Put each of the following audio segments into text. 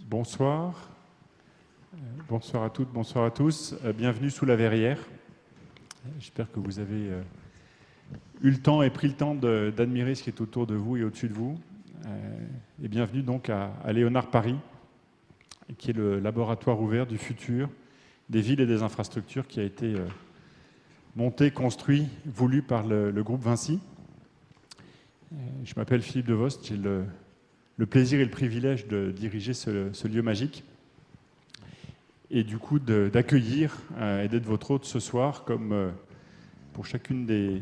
Bonsoir. Bonsoir à toutes, bonsoir à tous. Bienvenue sous la verrière. J'espère que vous avez eu le temps et pris le temps d'admirer ce qui est autour de vous et au-dessus de vous. Et bienvenue donc à Léonard Paris, qui est le laboratoire ouvert du futur des villes et des infrastructures qui a été monté, construit, voulu par le groupe Vinci. Je m'appelle Philippe Devost, j'ai le plaisir et le privilège de diriger ce lieu magique et du coup d'accueillir et d'être votre hôte ce soir comme pour chacun des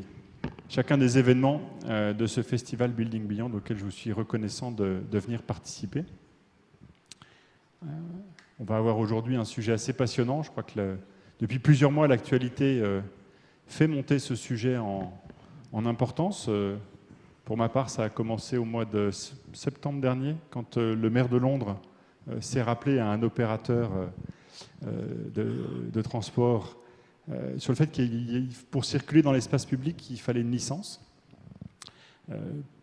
événements de ce festival Building Beyond auquel je vous suis reconnaissant de venir participer. On va avoir aujourd'hui un sujet assez passionnant. Je crois que depuis plusieurs mois, l'actualité fait monter ce sujet en importance. Pour ma part, ça a commencé au mois de septembre dernier, quand le maire de Londres s'est rappelé à un opérateur de transport sur le fait qu'il pour circuler dans l'espace public, il fallait une licence.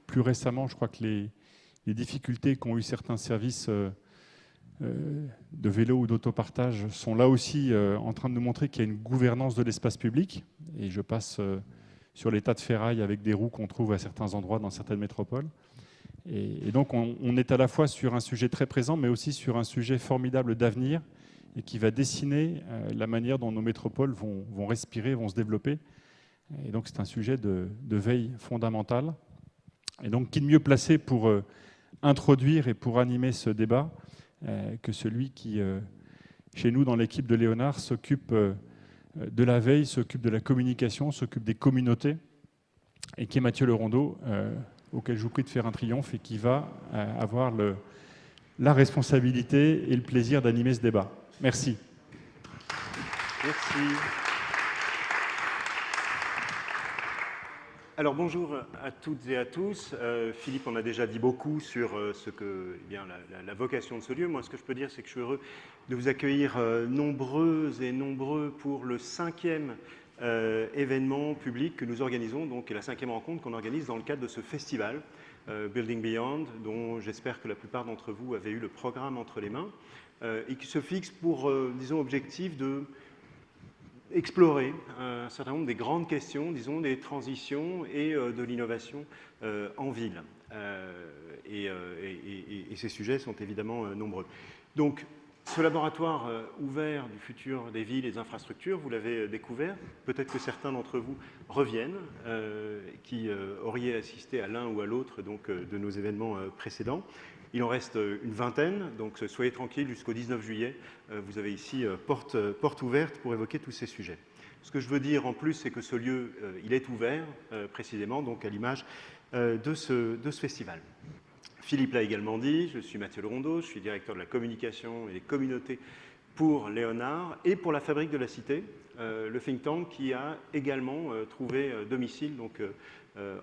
Plus récemment, je crois que les difficultés qu'ont eu certains services de vélo ou d'autopartage sont là aussi en train de nous montrer qu'il y a une gouvernance de l'espace public. Et je passe sur les tas de ferraille avec des roues qu'on trouve à certains endroits dans certaines métropoles. Et donc on est à la fois sur un sujet très présent, mais aussi sur un sujet formidable d'avenir et qui va dessiner la manière dont nos métropoles vont respirer, vont se développer. Et donc c'est un sujet de veille fondamentale. Et donc qui de mieux placé pour introduire et pour animer ce débat que celui qui, chez nous dans l'équipe de Léonard, s'occupe de la veille, s'occupe de la communication, s'occupe des communautés, et qui est Mathieu Lerondeau, auquel je vous prie de faire un triomphe, et qui va avoir la responsabilité et le plaisir d'animer ce débat. Merci. Merci. Alors bonjour à toutes et à tous. Philippe en a déjà dit beaucoup sur ce que, eh bien, la vocation de ce lieu. Moi, ce que je peux dire, c'est que je suis heureux de vous accueillir nombreuses et nombreux pour le 5e événement public que nous organisons, donc et la 5e rencontre qu'on organise dans le cadre de ce festival Building Beyond, dont j'espère que la plupart d'entre vous avaient eu le programme entre les mains, et qui se fixe pour, disons, objectif de explorer un certain nombre des grandes questions, disons, des transitions et de l'innovation en ville. Et ces sujets sont évidemment nombreux. Donc, ce laboratoire ouvert du futur des villes et des infrastructures, vous l'avez découvert. Peut-être que certains d'entre vous reviennent, qui auriez assisté à l'un ou à l'autre de nos événements précédents. Il en reste une vingtaine, donc soyez tranquilles, jusqu'au 19 juillet, vous avez ici porte ouverte pour évoquer tous ces sujets. Ce que je veux dire en plus, c'est que ce lieu, il est ouvert précisément, donc à l'image de ce festival. Philippe l'a également dit, je suis Mathieu Lerondeau, je suis directeur de la communication et des communautés pour Léonard et pour la Fabrique de la Cité, le think tank qui a également trouvé domicile donc,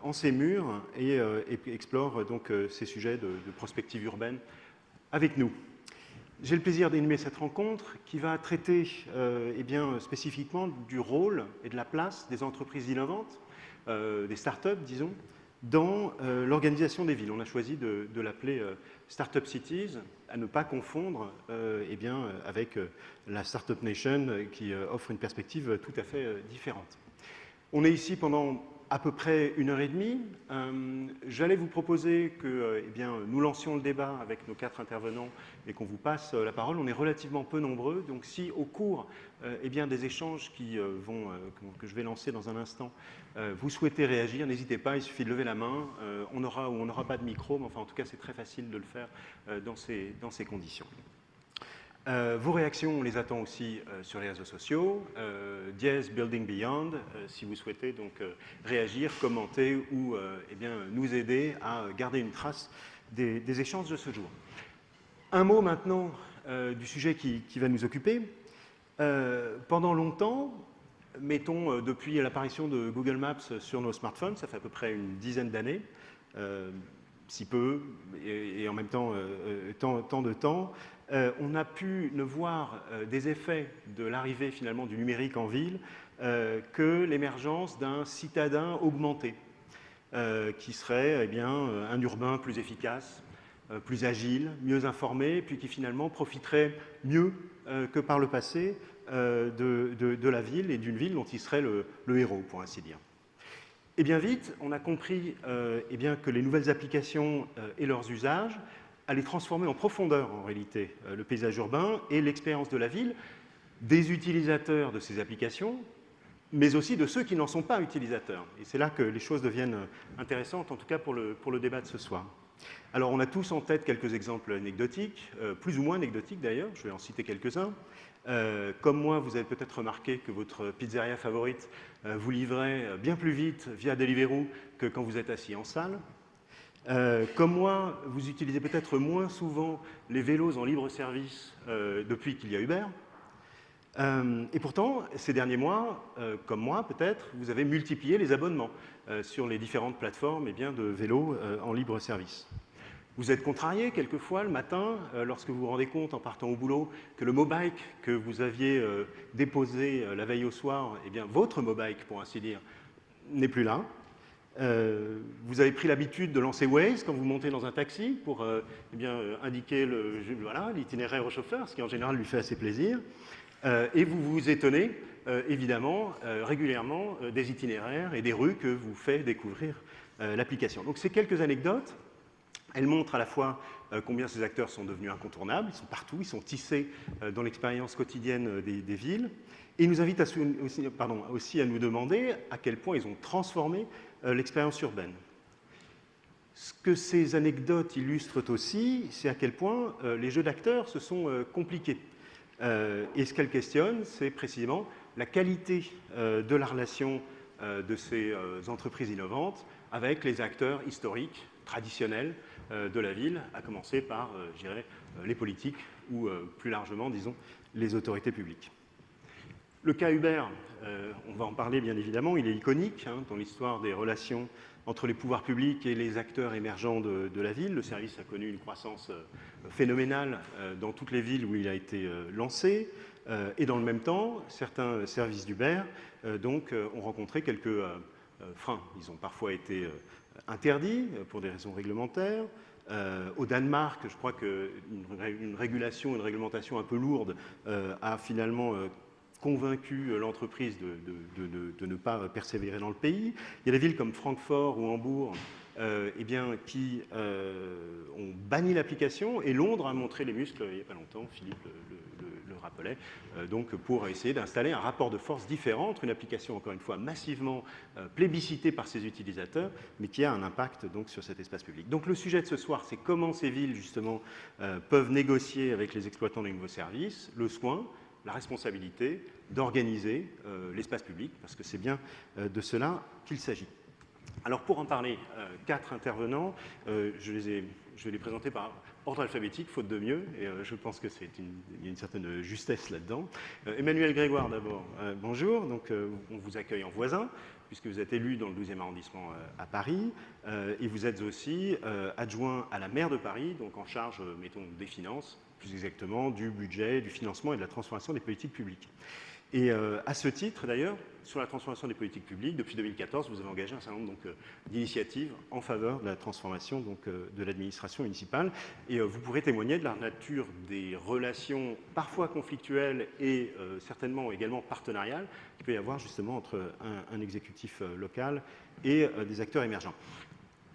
en ces murs et explore donc ces sujets de prospective urbaine avec nous. J'ai le plaisir d'animer cette rencontre qui va traiter eh bien, spécifiquement du rôle et de la place des entreprises innovantes, des startups, disons, dans l'organisation des villes. On a choisi de l'appeler Startup Cities, à ne pas confondre eh bien, avec la Startup Nation qui offre une perspective tout à fait différente. On est ici pendant à peu près 1h30. J'allais vous proposer que eh bien, nous lancions le débat avec nos 4 intervenants et qu'on vous passe la parole. On est relativement peu nombreux, donc si au cours eh bien, des échanges que je vais lancer dans un instant, vous souhaitez réagir, n'hésitez pas, il suffit de lever la main. On aura ou on n'aura pas de micro, mais enfin, en tout cas, c'est très facile de le faire dans ces conditions. Vos réactions, on les attend aussi sur les réseaux sociaux, dièse Building Beyond, si vous souhaitez donc réagir, commenter ou eh bien, nous aider à garder une trace des échanges de ce jour. Un mot maintenant du sujet qui va nous occuper. Pendant longtemps, mettons depuis l'apparition de Google Maps sur nos smartphones, ça fait à peu près une dizaine d'années, si peu, et en même temps tant de temps, on a pu ne voir des effets de l'arrivée finalement du numérique en ville que l'émergence d'un citadin augmenté, qui serait eh bien, un urbain plus efficace, plus agile, mieux informé, puis qui finalement profiterait mieux que par le passé de la ville et d'une ville dont il serait le héros, pour ainsi dire. Et bien vite, on a compris eh bien, que les nouvelles applications et leurs usages allaient transformer en profondeur, en réalité, le paysage urbain et l'expérience de la ville, des utilisateurs de ces applications, mais aussi de ceux qui n'en sont pas utilisateurs. Et c'est là que les choses deviennent intéressantes, en tout cas pour le débat de ce soir. Alors, on a tous en tête quelques exemples anecdotiques, plus ou moins anecdotiques d'ailleurs, je vais en citer quelques-uns. Comme moi, vous avez peut-être remarqué que votre pizzeria favorite vous livrait bien plus vite via Deliveroo que quand vous êtes assis en salle. Comme moi, vous utilisez peut-être moins souvent les vélos en libre service depuis qu'il y a Uber. Et pourtant, ces derniers mois, comme moi peut-être, vous avez multiplié les abonnements sur les différentes plateformes eh bien, de vélos en libre service. Vous êtes contrarié quelquefois le matin lorsque vous vous rendez compte en partant au boulot que le mobike que vous aviez déposé la veille au soir, eh bien, votre mobike pour ainsi dire, n'est plus là. Vous avez pris l'habitude de lancer Waze quand vous montez dans un taxi pour eh bien, indiquer l'itinéraire au chauffeur, ce qui en général lui fait assez plaisir. Et vous vous étonnez évidemment régulièrement des itinéraires et des rues que vous fait découvrir l'application. Donc c'est quelques anecdotes. Elles montrent à la fois combien ces acteurs sont devenus incontournables, ils sont partout, ils sont tissés dans l'expérience quotidienne des villes, et ils nous invitent aussi à nous demander à quel point ils ont transformé l'expérience urbaine. Ce que ces anecdotes illustrent aussi, c'est à quel point les jeux d'acteurs se sont compliqués. Et ce qu'elles questionnent, c'est précisément la qualité de la relation de ces entreprises innovantes avec les acteurs historiques, traditionnels de la ville, à commencer par, je dirais, les politiques ou plus largement, disons, les autorités publiques. Le cas Uber, on va en parler bien évidemment, il est iconique dans l'histoire des relations entre les pouvoirs publics et les acteurs émergents de la ville. Le service a connu une croissance phénoménale dans toutes les villes où il a été lancé. Et dans le même temps, certains services d'Uber ont rencontré quelques freins. Ils ont parfois été interdits pour des raisons réglementaires. Au Danemark, je crois qu'une régulation, une réglementation un peu lourde a finalement convaincu l'entreprise de ne pas persévérer dans le pays. Il y a des villes comme Francfort ou Hambourg eh bien, qui ont banni l'application, et Londres a montré les muscles il n'y a pas longtemps, Philippe le rappelait, donc pour essayer d'installer un rapport de force différent entre une application, encore une fois, massivement plébiscitée par ses utilisateurs, mais qui a un impact donc, sur cet espace public. Donc le sujet de ce soir, c'est comment ces villes, justement, peuvent négocier avec les exploitants des nouveaux services, le soin, la responsabilité d'organiser l'espace public, parce que c'est bien de cela qu'il s'agit. Alors pour en parler, 4 intervenants, je vais les présenter par ordre alphabétique, faute de mieux, et je pense que il y a une certaine justesse là-dedans. Emmanuel Grégoire d'abord, bonjour, donc on vous accueille en voisin, puisque vous êtes élu dans le 12e arrondissement à Paris, et vous êtes aussi adjoint à la maire de Paris, donc en charge, mettons, des finances, plus exactement du budget, du financement et de la transformation des politiques publiques. Et à ce titre, d'ailleurs, sur la transformation des politiques publiques, depuis 2014, vous avez engagé un certain nombre d'initiatives en faveur de la transformation de l'administration municipale. Et vous pourrez témoigner de la nature des relations parfois conflictuelles et certainement également partenariales qu'il peut y avoir justement entre un exécutif local et des acteurs émergents.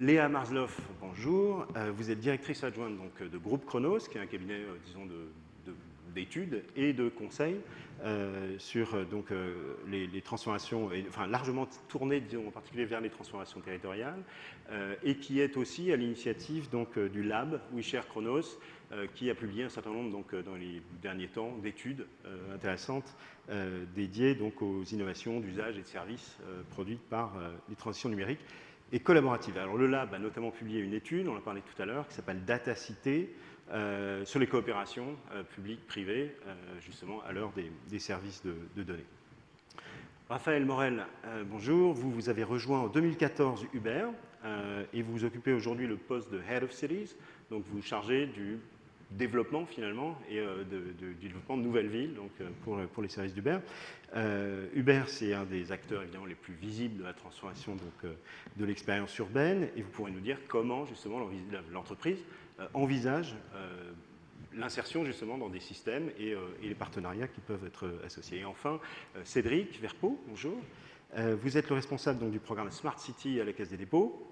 Léa Marzloff, bonjour. Vous êtes directrice adjointe donc, de Groupe Chronos, qui est un cabinet, disons, d'études et de conseils sur donc, les transformations, enfin largement tourné, disons, en particulier vers les transformations territoriales, et qui est aussi à l'initiative donc, du Lab WeShare Chronos, qui a publié un certain nombre, donc, dans les derniers temps, d'études intéressantes dédiées donc, aux innovations d'usage et de services produites par les transitions numériques et collaboratives. Alors le Lab a notamment publié une étude, on en a parlé tout à l'heure, qui s'appelle Datacité, sur les coopérations publiques-privées, justement à l'heure des services de données. Raphaël Morel, bonjour. Vous avez rejoint en 2014 Uber et vous occupez aujourd'hui le poste de Head of Cities, donc vous chargez du développement finalement et du développement de nouvelles villes donc, pour les services d'Uber. Uber, c'est un des acteurs évidemment les plus visibles de la transformation donc, de l'expérience urbaine, et vous pourrez nous dire comment justement l'entreprise envisagent l'insertion justement dans des systèmes et les partenariats qui peuvent être associés. Et enfin, Cédric Verpeau, bonjour. Vous êtes le responsable donc, du programme Smart City à la Caisse des dépôts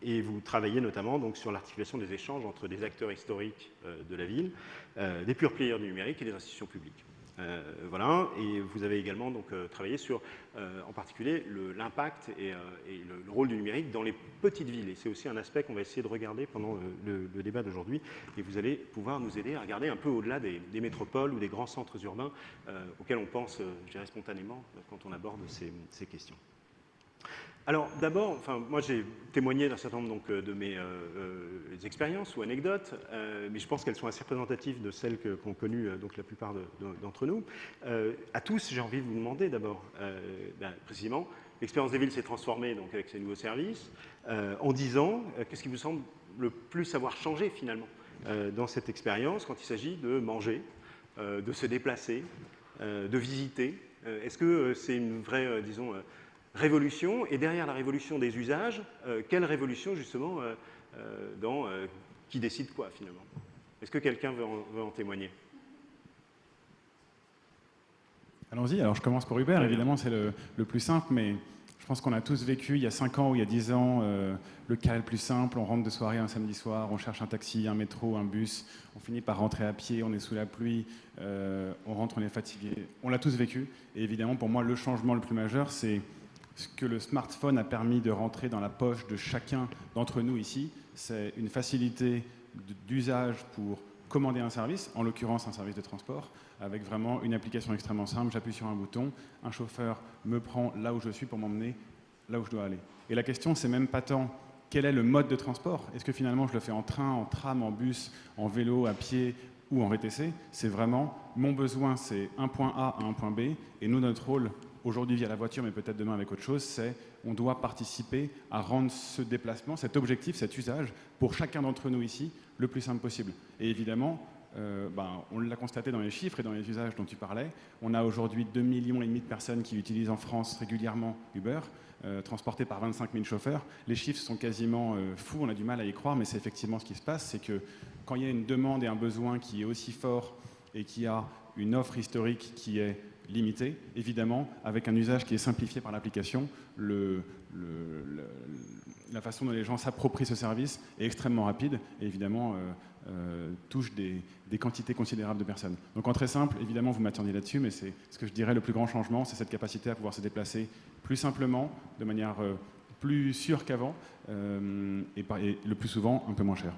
et vous travaillez notamment donc, sur l'articulation des échanges entre des acteurs historiques de la ville, des pure players du numérique et des institutions publiques. Voilà, et vous avez également donc, travaillé sur, en particulier, l'impact et le rôle du numérique dans les petites villes. Et c'est aussi un aspect qu'on va essayer de regarder pendant le débat d'aujourd'hui. Et vous allez pouvoir nous aider à regarder un peu au-delà des métropoles ou des grands centres urbains auxquels on pense, je dirais, spontanément quand on aborde ces questions. Alors d'abord, enfin, moi j'ai témoigné d'un certain nombre donc, de mes expériences ou anecdotes, mais je pense qu'elles sont assez représentatives de celles qu'ont connues donc, la plupart d'entre nous. À tous, j'ai envie de vous demander d'abord, précisément, l'expérience des villes s'est transformée donc, avec ces nouveaux services. En 10 ans, qu'est-ce qui vous semble le plus avoir changé finalement dans cette expérience quand il s'agit de manger, de se déplacer, de visiter? Est-ce que c'est une vraie, disons, révolution, et derrière la révolution des usages, quelle révolution justement dans qui décide quoi finalement? Est-ce que quelqu'un veut en témoigner? Allons-y, alors je commence pour Uber, évidemment c'est le plus simple, mais je pense qu'on a tous vécu il y a 5 ans ou il y a 10 ans le cas le plus simple, on rentre de soirée un samedi soir, on cherche un taxi, un métro, un bus, on finit par rentrer à pied, on est sous la pluie, on rentre, on est fatigué, on l'a tous vécu, et évidemment pour moi le changement le plus majeur c'est ce que le smartphone a permis de rentrer dans la poche de chacun d'entre nous ici, c'est une facilité d'usage pour commander un service, en l'occurrence un service de transport, avec vraiment une application extrêmement simple. J'appuie sur un bouton, un chauffeur me prend là où je suis pour m'emmener là où je dois aller. Et la question, c'est même pas tant quel est le mode de transport. Est-ce que finalement je le fais en train, en tram, en bus, en vélo, à pied ou en VTC? C'est vraiment mon besoin, c'est un point A à un point B. Et nous, notre rôle, aujourd'hui via la voiture, mais peut-être demain avec autre chose, c'est on doit participer à rendre ce déplacement, cet objectif, cet usage, pour chacun d'entre nous ici, le plus simple possible. Et évidemment, on l'a constaté dans les chiffres et dans les usages dont tu parlais, on a aujourd'hui 2,5 millions de personnes qui utilisent en France régulièrement Uber, transportées par 25 000 chauffeurs. Les chiffres sont quasiment fous, on a du mal à y croire, mais c'est effectivement ce qui se passe, c'est que quand il y a une demande et un besoin qui est aussi fort et qui a une offre historique qui est limitée, évidemment, avec un usage qui est simplifié par l'application, la façon dont les gens s'approprient ce service est extrêmement rapide et évidemment touche des quantités considérables de personnes. Donc en très simple, évidemment vous m'attendiez là-dessus, mais c'est ce que je dirais le plus grand changement, c'est cette capacité à pouvoir se déplacer plus simplement, de manière plus sûre qu'avant et le plus souvent un peu moins cher.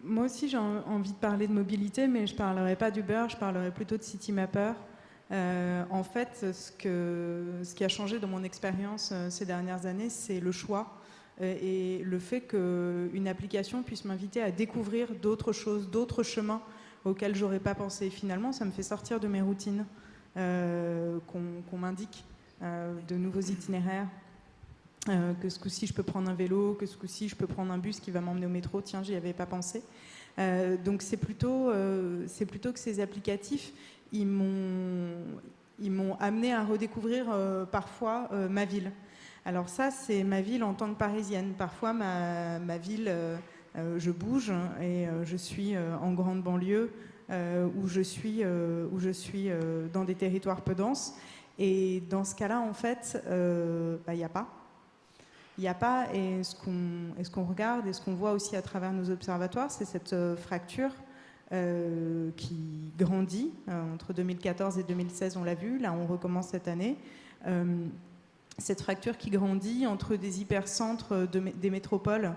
Moi aussi, j'ai envie de parler de mobilité, mais je ne parlerai pas d'Uber, je parlerai plutôt de Citymapper. En fait, ce qui a changé dans mon expérience ces dernières années, c'est le choix et le fait qu'une application puisse m'inviter à découvrir d'autres choses, d'autres chemins auxquels je n'aurais pas pensé. Et finalement, ça me fait sortir de mes routines, qu'on m'indique de nouveaux itinéraires. Que ce coup-ci je peux prendre un vélo, que ce coup-ci je peux prendre un bus qui va m'emmener au métro, tiens, j'y avais pas pensé. Donc c'est plutôt que ces applicatifs, ils m'ont amené à redécouvrir parfois ma ville. Alors ça, c'est ma ville en tant que Parisienne. Parfois, ma ville, je bouge et je suis en grande banlieue où je suis dans des territoires peu denses. Et dans ce cas-là, en fait, il n'y a pas. Il n'y a pas, et ce qu'on regarde et ce qu'on voit aussi à travers nos observatoires, c'est cette fracture qui grandit. Entre 2014 et 2016, on l'a vu, là on recommence cette année. Cette fracture qui grandit entre des hypercentres des métropoles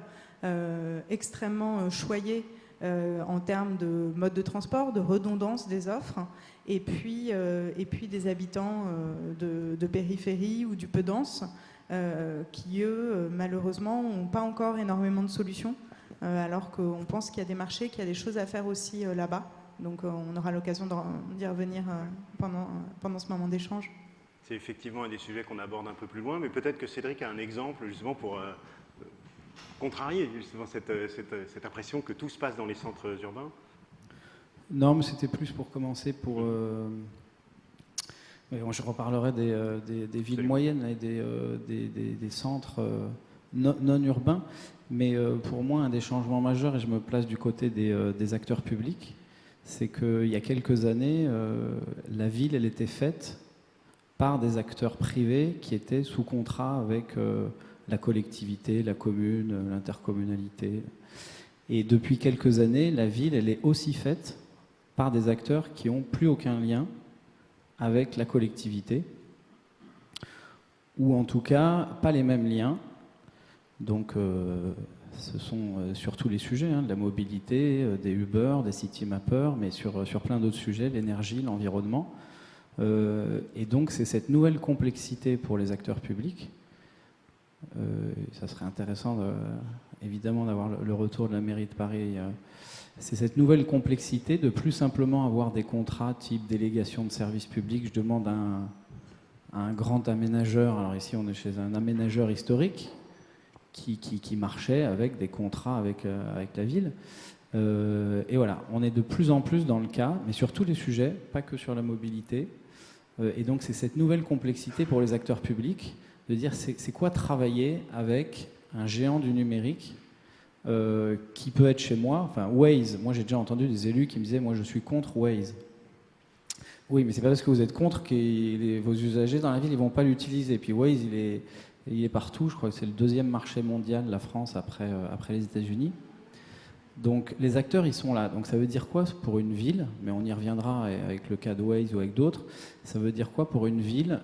extrêmement choyés en termes de mode de transport, de redondance des offres, et puis des habitants de périphérie ou du peu dense, qui, eux, malheureusement, n'ont pas encore énormément de solutions, alors qu'on pense qu'il y a des marchés, qu'il y a des choses à faire aussi là-bas. Donc on aura l'occasion d'y revenir pendant ce moment d'échange. C'est effectivement un des sujets qu'on aborde un peu plus loin, mais peut-être que Cédric a un exemple justement pour contrarier justement cette impression que tout se passe dans les centres urbains. Non, mais c'était plus pour commencer pour... je reparlerai des villes moyennes et des centres non urbains. Mais pour moi, un des changements majeurs, et je me place du côté des acteurs publics, c'est qu'il y a quelques années, la ville, elle était faite par des acteurs privés qui étaient sous contrat avec la collectivité, la commune, l'intercommunalité. Et depuis quelques années, la ville, elle est aussi faite par des acteurs qui n'ont plus aucun lien avec la collectivité, ou en tout cas pas les mêmes liens. Donc ce sont sur tous les sujets, de la mobilité, des Uber, des Citymappers, mais sur plein d'autres sujets, l'énergie, l'environnement. Et donc c'est cette nouvelle complexité pour les acteurs publics. Ça serait intéressant évidemment d'avoir le retour de la mairie de Paris. C'est cette nouvelle complexité de plus simplement avoir des contrats type délégation de services publics. Je demande à un grand aménageur, alors ici on est chez un aménageur historique, qui marchait avec des contrats avec la ville. Et voilà, on est de plus en plus dans le cas, mais sur tous les sujets, pas que sur la mobilité. Et donc c'est cette nouvelle complexité pour les acteurs publics, de dire c'est quoi travailler avec un géant du numérique qui peut être chez moi. Enfin, Waze, moi j'ai déjà entendu des élus qui me disaient « moi je suis contre Waze ». Oui, mais c'est pas parce que vous êtes contre que vos usagers dans la ville, ils vont pas l'utiliser. Puis Waze, il est partout, je crois que c'est le 2e marché mondial, la France, après les États-Unis. Donc les acteurs, ils sont là. Donc ça veut dire quoi pour une ville? Mais on y reviendra avec le cas de Waze ou avec d'autres. Ça veut dire quoi pour une ville?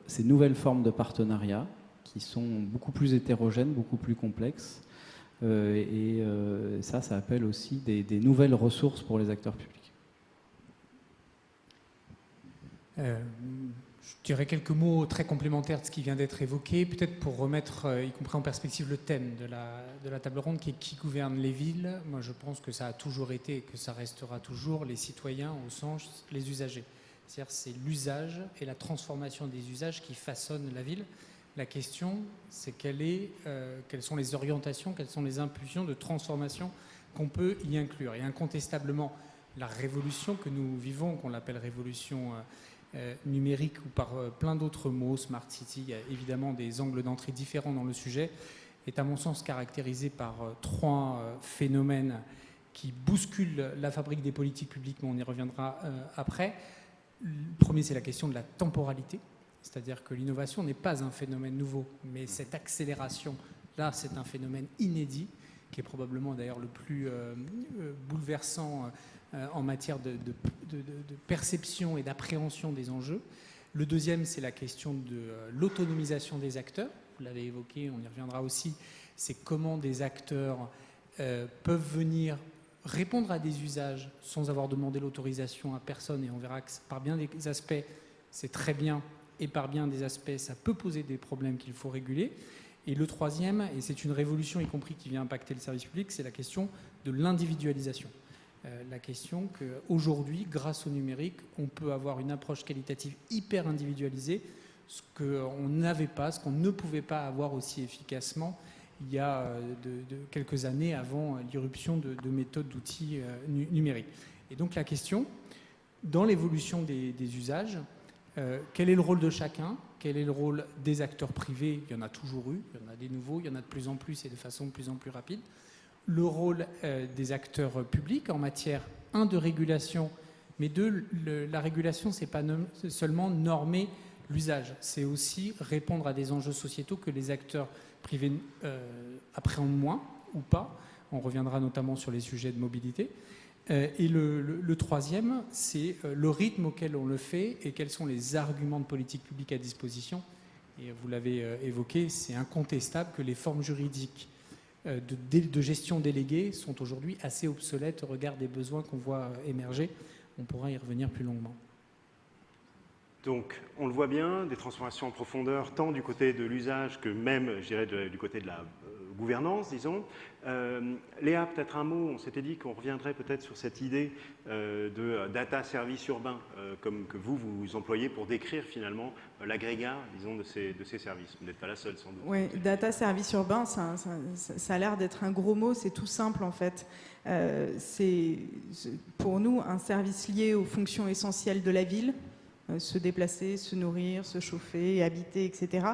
Ces nouvelles formes de partenariat qui sont beaucoup plus hétérogènes, beaucoup plus complexes. Ça appelle aussi des nouvelles ressources pour les acteurs publics. Je dirais quelques mots très complémentaires de ce qui vient d'être évoqué, peut-être pour remettre, y compris en perspective, le thème de la table ronde, qui est qui gouverne les villes. Moi, je pense que ça a toujours été et que ça restera toujours les citoyens, au sens les usagers. C'est-à-dire c'est l'usage et la transformation des usages qui façonnent la ville. La question, c'est quelles sont les orientations, quelles sont les impulsions de transformation qu'on peut y inclure. Et incontestablement, la révolution que nous vivons, qu'on l'appelle révolution numérique ou par plein d'autres mots, Smart City, il y a évidemment des angles d'entrée différents dans le sujet, est à mon sens caractérisé par 3 phénomènes qui bousculent la fabrique des politiques publiques, mais on y reviendra après. Le premier, c'est la question de la temporalité, c'est-à-dire que l'innovation n'est pas un phénomène nouveau, mais cette accélération, là, c'est un phénomène inédit, qui est probablement d'ailleurs le plus bouleversant en matière de perception et d'appréhension des enjeux. Le deuxième, c'est la question de l'autonomisation des acteurs. Vous l'avez évoqué, on y reviendra aussi. C'est comment des acteurs peuvent venir répondre à des usages sans avoir demandé l'autorisation à personne. Et on verra que par bien des aspects, c'est très bien. Et par bien des aspects, ça peut poser des problèmes qu'il faut réguler. Et le troisième, et c'est une révolution y compris qui vient impacter le service public, c'est la question de l'individualisation. La question qu'aujourd'hui, grâce au numérique, on peut avoir une approche qualitative hyper individualisée, ce qu'on n'avait pas, ce qu'on ne pouvait pas avoir aussi efficacement il y a quelques années avant l'irruption de méthodes, d'outils numériques. Et donc la question, dans l'évolution des usages, quel est le rôle de chacun? Quel est le rôle des acteurs privés? Il y en a toujours eu, il y en a des nouveaux, il y en a de plus en plus et de façon de plus en plus rapide. Le rôle des acteurs publics en matière, de régulation, mais la régulation, c'est pas seulement normer l'usage, c'est aussi répondre à des enjeux sociétaux que les acteurs privés appréhendent moins ou pas. On reviendra notamment sur les sujets de mobilité. Et le troisième, c'est le rythme auquel on le fait et quels sont les arguments de politique publique à disposition. Et vous l'avez évoqué, c'est incontestable que les formes juridiques de gestion déléguée sont aujourd'hui assez obsolètes au regard des besoins qu'on voit émerger. On pourra y revenir plus longuement. Donc, on le voit bien, des transformations en profondeur, tant du côté de l'usage que même, je dirais, du côté de la gouvernance, disons. Léa, peut-être un mot, on s'était dit qu'on reviendrait peut-être sur cette idée de data service urbain, comme que vous employez pour décrire finalement l'agrégat, disons, de ces services. Vous n'êtes pas la seule, sans doute. Oui, data service urbain, ça a l'air d'être un gros mot, c'est tout simple en fait. C'est pour nous un service lié aux fonctions essentielles de la ville, se déplacer, se nourrir, se chauffer, habiter, etc.,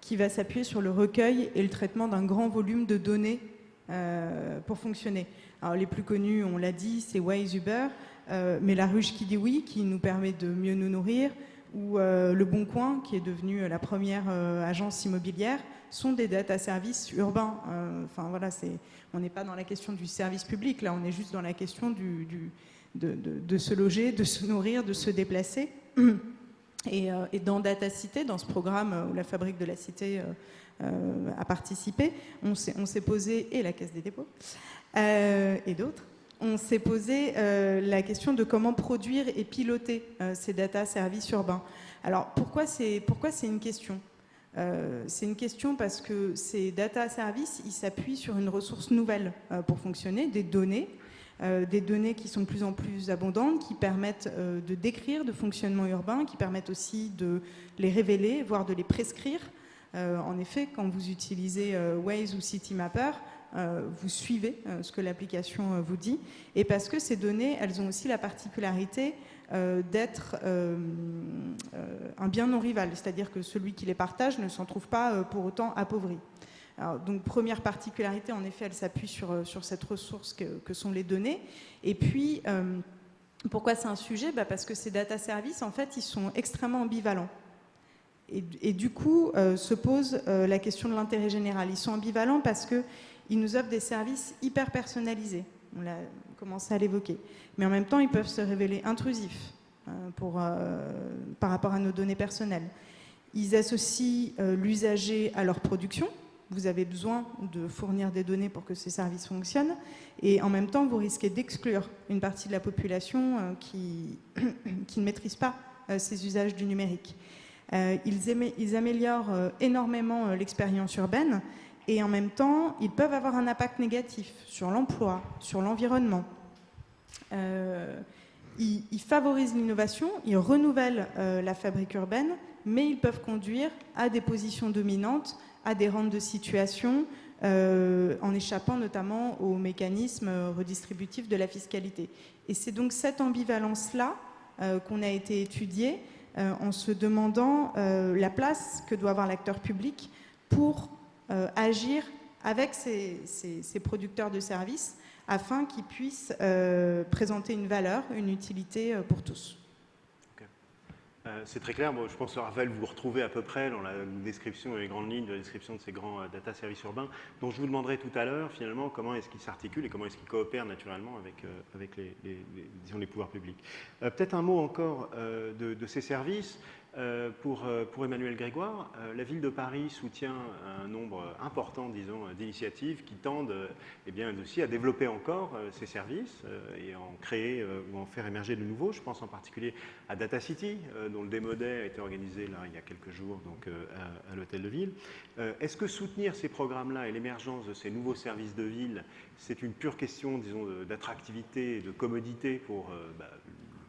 qui va s'appuyer sur le recueil et le traitement d'un grand volume de données pour fonctionner. Alors, les plus connus, on l'a dit, c'est Waze, Uber, mais La Ruche qui dit oui, qui nous permet de mieux nous nourrir, ou Le Bon Coin, qui est devenu la première agence immobilière, sont des data services urbains. Enfin, voilà, on n'est pas dans la question du service public, là, on est juste dans la question de se loger, de se nourrir, de se déplacer. Et dans Data Cité, dans ce programme où la Fabrique de la Cité a participé, on s'est posé, et la Caisse des dépôts, et d'autres, on s'est posé la question de comment produire et piloter ces data services urbains. Alors, pourquoi c'est une question ? C'est une question parce que ces data services, ils s'appuient sur une ressource nouvelle pour fonctionner, des données qui sont de plus en plus abondantes, qui permettent de décrire le fonctionnement urbain, qui permettent aussi de les révéler, voire de les prescrire. En effet, quand vous utilisez Waze ou Citymapper, vous suivez ce que l'application vous dit, et parce que ces données, elles ont aussi la particularité d'être un bien non rival, c'est-à-dire que celui qui les partage ne s'en trouve pas pour autant appauvri. Alors, donc, première particularité, en effet, elle s'appuie sur cette ressource que sont les données. Et puis, pourquoi c'est un sujet ? Parce que ces data services, en fait, ils sont extrêmement ambivalents. Et du coup, se pose la question de l'intérêt général. Ils sont ambivalents parce qu'ils nous offrent des services hyper personnalisés. On l'a commencé à l'évoquer. Mais en même temps, ils peuvent se révéler intrusifs par rapport à nos données personnelles. Ils associent l'usager à leur production. Vous avez besoin de fournir des données pour que ces services fonctionnent. Et en même temps, vous risquez d'exclure une partie de la population qui ne maîtrise pas ces usages du numérique. Ils améliorent énormément l'expérience urbaine et en même temps, ils peuvent avoir un impact négatif sur l'emploi, sur l'environnement. Ils favorisent l'innovation, ils renouvellent la fabrique urbaine, mais ils peuvent conduire à des positions dominantes, à des rentes de situation, en échappant notamment aux mécanismes redistributifs de la fiscalité. Et c'est donc cette ambivalence-là qu'on a été étudiée en se demandant la place que doit avoir l'acteur public pour agir avec ces producteurs de services afin qu'ils puissent présenter une valeur, une utilité pour tous. C'est très clair. Moi, je pense que Raphaël, vous vous retrouvez à peu près dans la description et les grandes lignes de la description de ces grands data services urbains, dont je vous demanderai tout à l'heure, finalement, comment est-ce qu'ils s'articulent et comment est-ce qu'ils coopèrent naturellement avec les pouvoirs publics. Peut-être un mot encore de ces services. Pour Emmanuel Grégoire, la ville de Paris soutient un nombre important, disons, d'initiatives qui tendent aussi à développer encore ces services et à en créer ou en faire émerger de nouveaux. Je pense en particulier à Data City, dont le démodé a été organisé là, il y a quelques jours donc, à l'Hôtel de Ville. Est-ce que soutenir ces programmes-là et l'émergence de ces nouveaux services de ville, c'est une pure question, disons, d'attractivité et de commodité pour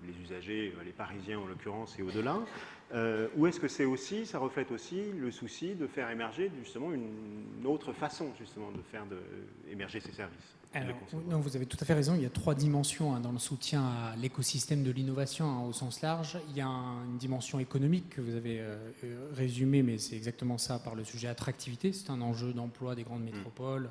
les usagers, les Parisiens en l'occurrence et au-delà, ou est-ce que ça reflète aussi le souci de faire émerger justement une autre façon justement de faire émerger ces services? Alors, non, vous avez tout à fait raison, il y a 3 dimensions dans le soutien à l'écosystème de l'innovation au sens large. Il y a une dimension économique que vous avez résumée, mais c'est exactement ça par le sujet attractivité, c'est un enjeu d'emploi des grandes métropoles.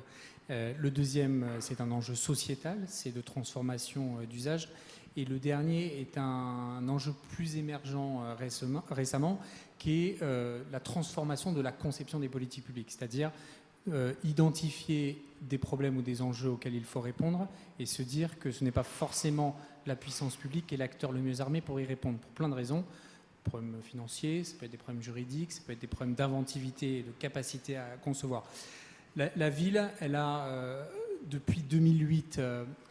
Le deuxième, c'est un enjeu sociétal, c'est de transformation d'usage. Et le dernier est un enjeu plus émergent récemment, qui est la transformation de la conception des politiques publiques, c'est-à-dire identifier des problèmes ou des enjeux auxquels il faut répondre et se dire que ce n'est pas forcément la puissance publique qui est l'acteur le mieux armé pour y répondre, pour plein de raisons. Problèmes financiers, ça peut être des problèmes juridiques, ça peut être des problèmes d'inventivité et de capacité à concevoir. La ville, elle a, depuis 2008,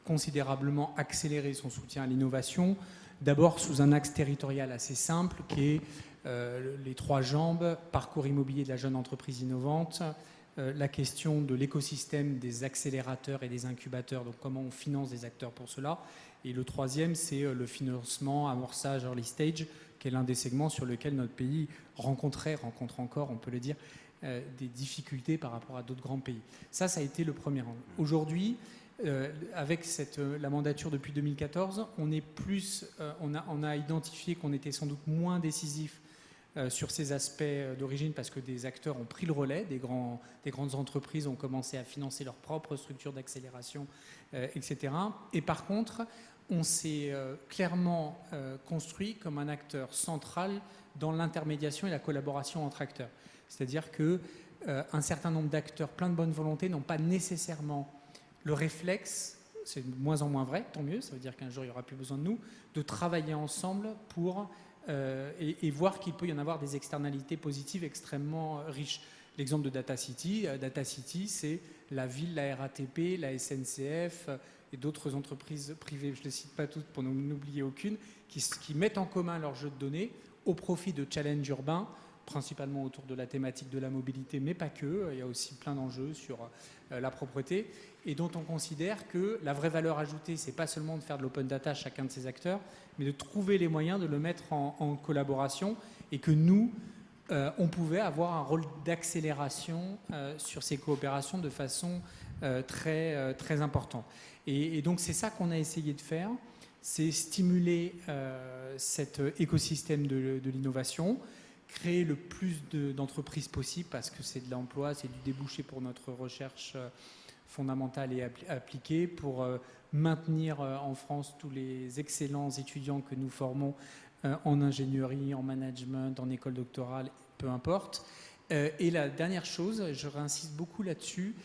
considérablement accéléré son soutien à l'innovation, d'abord sous un axe territorial assez simple qui est les 3 jambes, parcours immobilier de la jeune entreprise innovante, la question de l'écosystème des accélérateurs et des incubateurs, donc comment on finance des acteurs pour cela, et le 3e, c'est le financement, amorçage, early stage, qui est l'un des segments sur lequel notre pays rencontre encore, on peut le dire, des difficultés par rapport à d'autres grands pays. Ça a été le premier angle. Aujourd'hui, avec la mandature depuis 2014, on a identifié qu'on était sans doute moins décisif sur ces aspects d'origine parce que des acteurs ont pris le relais, des grandes entreprises ont commencé à financer leurs propres structures d'accélération, etc. Et par contre, on s'est clairement construit comme un acteur central dans l'intermédiation et la collaboration entre acteurs. C'est-à-dire qu'un certain nombre d'acteurs pleins de bonne volonté n'ont pas nécessairement le réflexe, c'est de moins en moins vrai, tant mieux, ça veut dire qu'un jour il n'y aura plus besoin de nous, de travailler ensemble pour, et voir qu'il peut y en avoir des externalités positives extrêmement riches. L'exemple de Data City, c'est la ville, la RATP, la SNCF et d'autres entreprises privées, je ne les cite pas toutes pour n'oublier aucune, qui mettent en commun leurs jeux de données au profit de challenges urbains, principalement autour de la thématique de la mobilité, mais pas que. Il y a aussi plein d'enjeux sur la propreté, et dont on considère que la vraie valeur ajoutée, c'est pas seulement de faire de l'open data chacun de ces acteurs, mais de trouver les moyens de le mettre en collaboration, et que nous, on pouvait avoir un rôle d'accélération sur ces coopérations de façon très, très importante. Et donc c'est ça qu'on a essayé de faire, c'est stimuler cet écosystème de l'innovation, créer le plus d'entreprises possible, parce que c'est de l'emploi, c'est du débouché pour notre recherche fondamentale et appliquée, pour maintenir en France tous les excellents étudiants que nous formons en ingénierie, en management, en école doctorale, peu importe. Et la dernière chose, je réinsiste beaucoup là-dessus,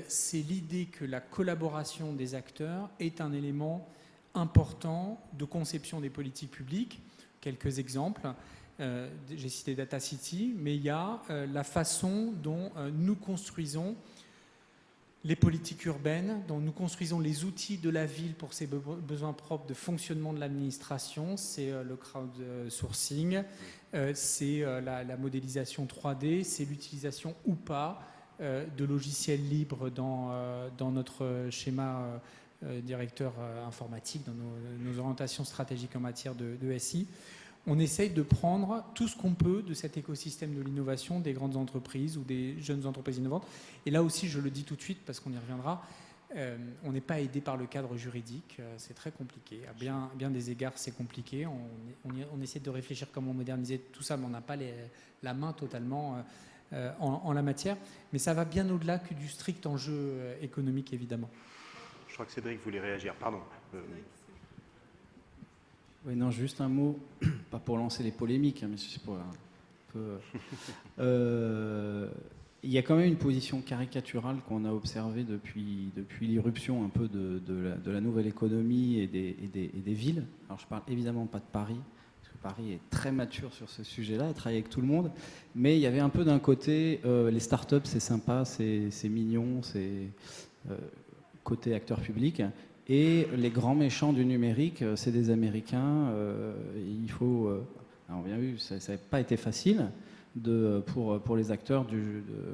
c'est l'idée que la collaboration des acteurs est un élément important de conception des politiques publiques. Quelques exemples. J'ai cité Data City, mais il y a la façon dont nous construisons les politiques urbaines, dont nous construisons les outils de la ville pour ses besoins propres de fonctionnement de l'administration. C'est le crowdsourcing, c'est la modélisation 3D, c'est l'utilisation ou pas de logiciels libres dans notre schéma directeur informatique, dans nos orientations stratégiques en matière de SI. On essaye de prendre tout ce qu'on peut de cet écosystème de l'innovation des grandes entreprises ou des jeunes entreprises innovantes. Et là aussi, je le dis tout de suite parce qu'on y reviendra, on n'est pas aidé par le cadre juridique, c'est très compliqué. À bien des égards, c'est compliqué. On essaie de réfléchir comment moderniser tout ça, mais on n'a pas la main totalement en la matière. Mais ça va bien au-delà que du strict enjeu économique, évidemment. Je crois que Cédric voulait réagir. Pardon. Oui, non, juste un mot, pas pour lancer les polémiques, mais c'est pour un peu... il y a quand même une position caricaturale qu'on a observée depuis l'irruption un peu de la nouvelle économie et des villes. Alors je parle évidemment pas de Paris, parce que Paris est très mature sur ce sujet-là, elle travaille avec tout le monde, mais il y avait un peu d'un côté, les startups c'est sympa, c'est mignon, c'est côté acteur public. Et les grands méchants du numérique, c'est des Américains. Il faut, on a bien vu, ça n'a pas été facile pour les acteurs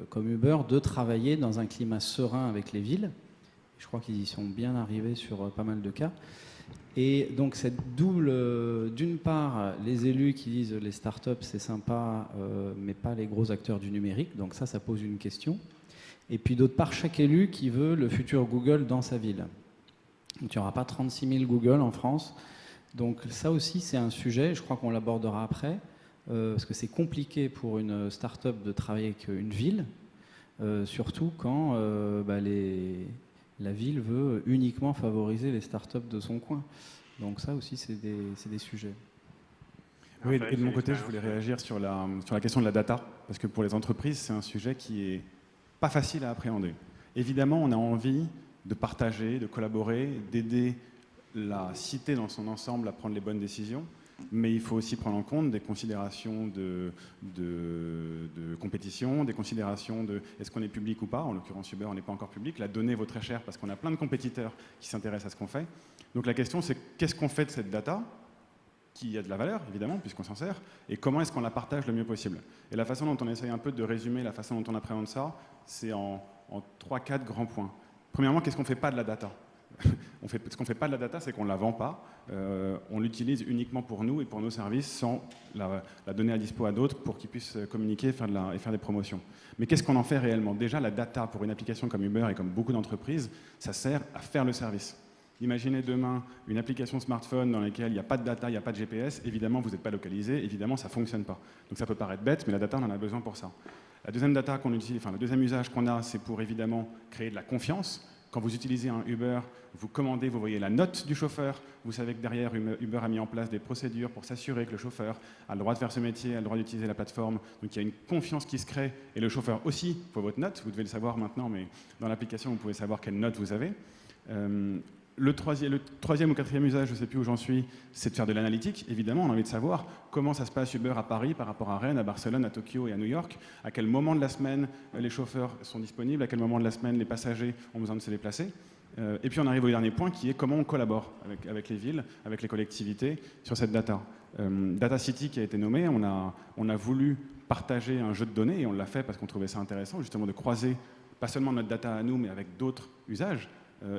comme Uber de travailler dans un climat serein avec les villes. Je crois qu'ils y sont bien arrivés sur pas mal de cas. Et donc cette double, d'une part, les élus qui disent les startups c'est sympa, mais pas les gros acteurs du numérique. Donc ça pose une question. Et puis d'autre part, chaque élu qui veut le futur Google dans sa ville. Donc, il n'y aura pas 36 000 Google en France. Donc ça aussi, c'est un sujet, je crois qu'on l'abordera après, parce que c'est compliqué pour une start-up de travailler avec une ville, surtout quand la ville veut uniquement favoriser les start-up de son coin. Donc ça aussi, c'est des sujets. Oui, et de mon côté, je voulais réagir sur la question de la data, parce que pour les entreprises, c'est un sujet qui est pas facile à appréhender. Évidemment, on a envie de partager, de collaborer, d'aider la cité dans son ensemble à prendre les bonnes décisions, mais il faut aussi prendre en compte des considérations de compétition, des considérations de est-ce qu'on est public ou pas. En l'occurrence, Uber, on n'est pas encore public. La donnée vaut très cher parce qu'on a plein de compétiteurs qui s'intéressent à ce qu'on fait. Donc la question, c'est qu'est-ce qu'on fait de cette data qui a de la valeur, évidemment, puisqu'on s'en sert, et comment est-ce qu'on la partage le mieux possible. Et la façon dont on essaye un peu de résumer la façon dont on appréhende ça, c'est en 3-4 grands points. Premièrement, qu'est-ce qu'on ne fait pas de la data ? Ce qu'on ne fait pas de la data, c'est qu'on ne la vend pas. On l'utilise uniquement pour nous et pour nos services sans la donner à dispo à d'autres pour qu'ils puissent communiquer et faire des promotions. Mais qu'est-ce qu'on en fait réellement ? Déjà, la data, pour une application comme Uber et comme beaucoup d'entreprises, ça sert à faire le service. Imaginez demain une application smartphone dans laquelle il n'y a pas de data, il n'y a pas de GPS, évidemment vous n'êtes pas localisé, évidemment ça ne fonctionne pas. Donc ça peut paraître bête, mais la data on en a besoin pour ça. La deuxième data qu'on utilise, enfin le deuxième usage qu'on a, c'est pour évidemment créer de la confiance. Quand vous utilisez un Uber, vous commandez, vous voyez la note du chauffeur, vous savez que derrière Uber a mis en place des procédures pour s'assurer que le chauffeur a le droit de faire ce métier, a le droit d'utiliser la plateforme. Donc il y a une confiance qui se crée et le chauffeur aussi faut votre note, vous devez le savoir maintenant, mais dans l'application vous pouvez savoir quelle note vous avez. Le troisième ou quatrième usage, je ne sais plus où j'en suis, c'est de faire de l'analytique. Évidemment, on a envie de savoir comment ça se passe Uber à Paris par rapport à Rennes, à Barcelone, à Tokyo et à New York. À quel moment de la semaine les chauffeurs sont disponibles, à quel moment de la semaine les passagers ont besoin de se déplacer. Et puis on arrive au dernier point qui est comment on collabore avec les villes, avec les collectivités sur cette data. Data City qui a été nommé, on a voulu partager un jeu de données et on l'a fait parce qu'on trouvait ça intéressant justement de croiser pas seulement notre data à nous mais avec d'autres usages.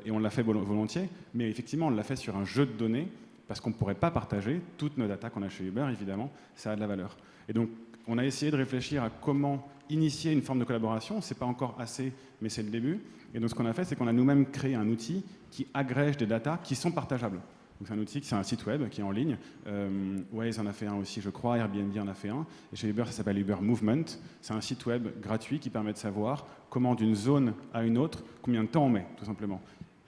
Et on l'a fait volontiers, mais effectivement, on l'a fait sur un jeu de données, parce qu'on ne pourrait pas partager toutes nos datas qu'on a chez Uber, évidemment, ça a de la valeur. Et donc, on a essayé de réfléchir à comment initier une forme de collaboration, ce n'est pas encore assez, mais c'est le début. Et donc, ce qu'on a fait, c'est qu'on a nous-mêmes créé un outil qui agrège des datas qui sont partageables. Donc, c'est un outil, c'est un site web qui est en ligne. Waze en a fait un aussi, je crois, Airbnb en a fait un. Et chez Uber, ça s'appelle Uber Movement. C'est un site web gratuit qui permet de savoir comment, d'une zone à une autre, combien de temps on met, tout simplement.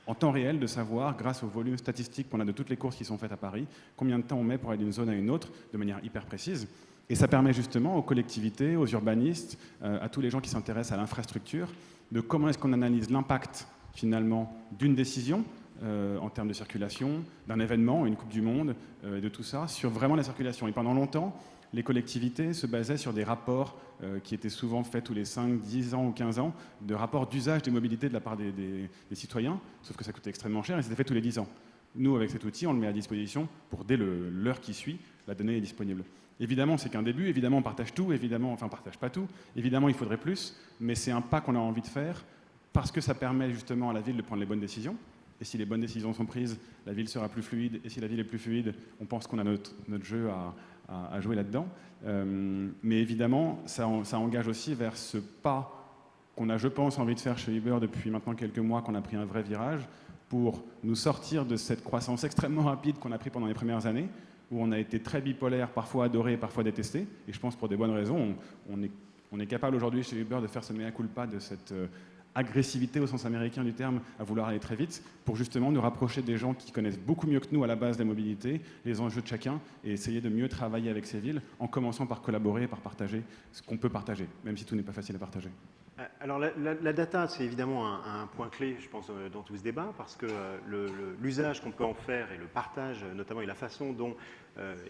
En temps réel, de savoir, grâce au volume statistique qu'on a de toutes les courses qui sont faites à Paris, combien de temps on met pour aller d'une zone à une autre, de manière hyper précise. Et ça permet justement aux collectivités, aux urbanistes, à tous les gens qui s'intéressent à l'infrastructure, de comment est-ce qu'on analyse l'impact, finalement, d'une décision, en termes de circulation, d'un événement, une Coupe du Monde, de tout ça, sur vraiment la circulation. Et pendant longtemps, les collectivités se basaient sur des rapports qui étaient souvent faits tous les 5, 10 ans ou 15 ans, de rapports d'usage des mobilités de la part des citoyens, sauf que ça coûtait extrêmement cher et c'était fait tous les 10 ans. Nous, avec cet outil, on le met à disposition pour dès l'heure qui suit, la donnée est disponible. Évidemment, c'est qu'un début, évidemment, on partage tout, évidemment, enfin, on partage pas tout, évidemment, il faudrait plus, mais c'est un pas qu'on a envie de faire parce que ça permet justement à la ville de prendre les bonnes décisions. Et si les bonnes décisions sont prises, la ville sera plus fluide. Et si la ville est plus fluide, on pense qu'on a notre jeu à jouer là-dedans. Mais évidemment, ça engage aussi vers ce pas qu'on a, je pense, envie de faire chez Uber depuis maintenant quelques mois, qu'on a pris un vrai virage, pour nous sortir de cette croissance extrêmement rapide qu'on a pris pendant les premières années, où on a été très bipolaire, parfois adoré, parfois détesté. Et je pense pour des bonnes raisons, on est capable aujourd'hui chez Uber de faire ce mea culpa de cette agressivité au sens américain du terme, à vouloir aller très vite, pour justement nous rapprocher des gens qui connaissent beaucoup mieux que nous à la base de la mobilité, les enjeux de chacun, et essayer de mieux travailler avec ces villes, en commençant par collaborer et par partager ce qu'on peut partager, même si tout n'est pas facile à partager. Alors la data, c'est évidemment un point clé, je pense, dans tout ce débat, parce que l'usage qu'on peut en faire et le partage, notamment, et la façon dont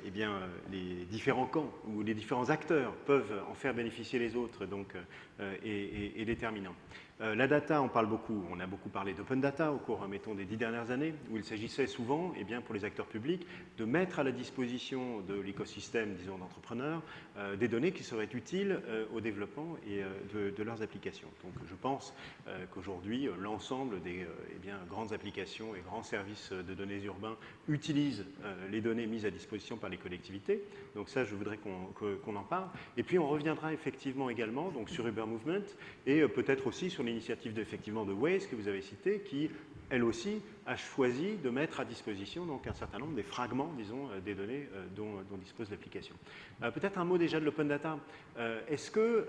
les différents camps ou les différents acteurs peuvent en faire bénéficier les autres, donc, est déterminant. La data, on parle beaucoup, on a beaucoup parlé d'open data au cours, mettons, des 10 dernières années, où il s'agissait souvent, pour les acteurs publics, de mettre à la disposition de l'écosystème, disons, d'entrepreneurs, des données qui seraient utiles au développement et de leurs applications. Donc, je pense qu'aujourd'hui, l'ensemble des grandes applications et grands services de données urbains utilisent les données mises à disposition par les collectivités. Donc ça, je voudrais qu'on en parle. Et puis, on reviendra effectivement également donc, sur Uber Movement et peut-être aussi sur l'initiative de Waze que vous avez citée, qui, elle aussi, a choisi de mettre à disposition donc, un certain nombre des fragments, disons, des données dont dispose l'application. Peut-être un mot déjà de l'open data. Est-ce que,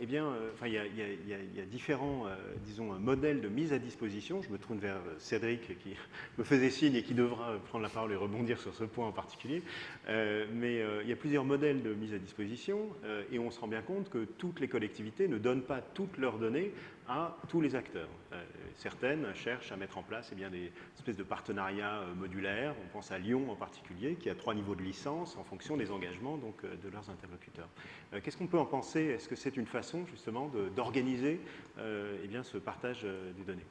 il y a différents, disons, modèles de mise à disposition. Je me tourne vers Cédric qui me faisait signe et qui devra prendre la parole et rebondir sur ce point en particulier. Mais il y a plusieurs modèles de mise à disposition et on se rend bien compte que toutes les collectivités ne donnent pas toutes leurs données à tous les acteurs. Certaines cherchent à mettre en place des espèces de partenariats modulaires. On pense à Lyon en particulier, qui a 3 niveaux de licence en fonction des engagements donc, de leurs interlocuteurs. Qu'est-ce qu'on peut en penser? Est-ce que c'est une façon justement d'organiser ce partage des données?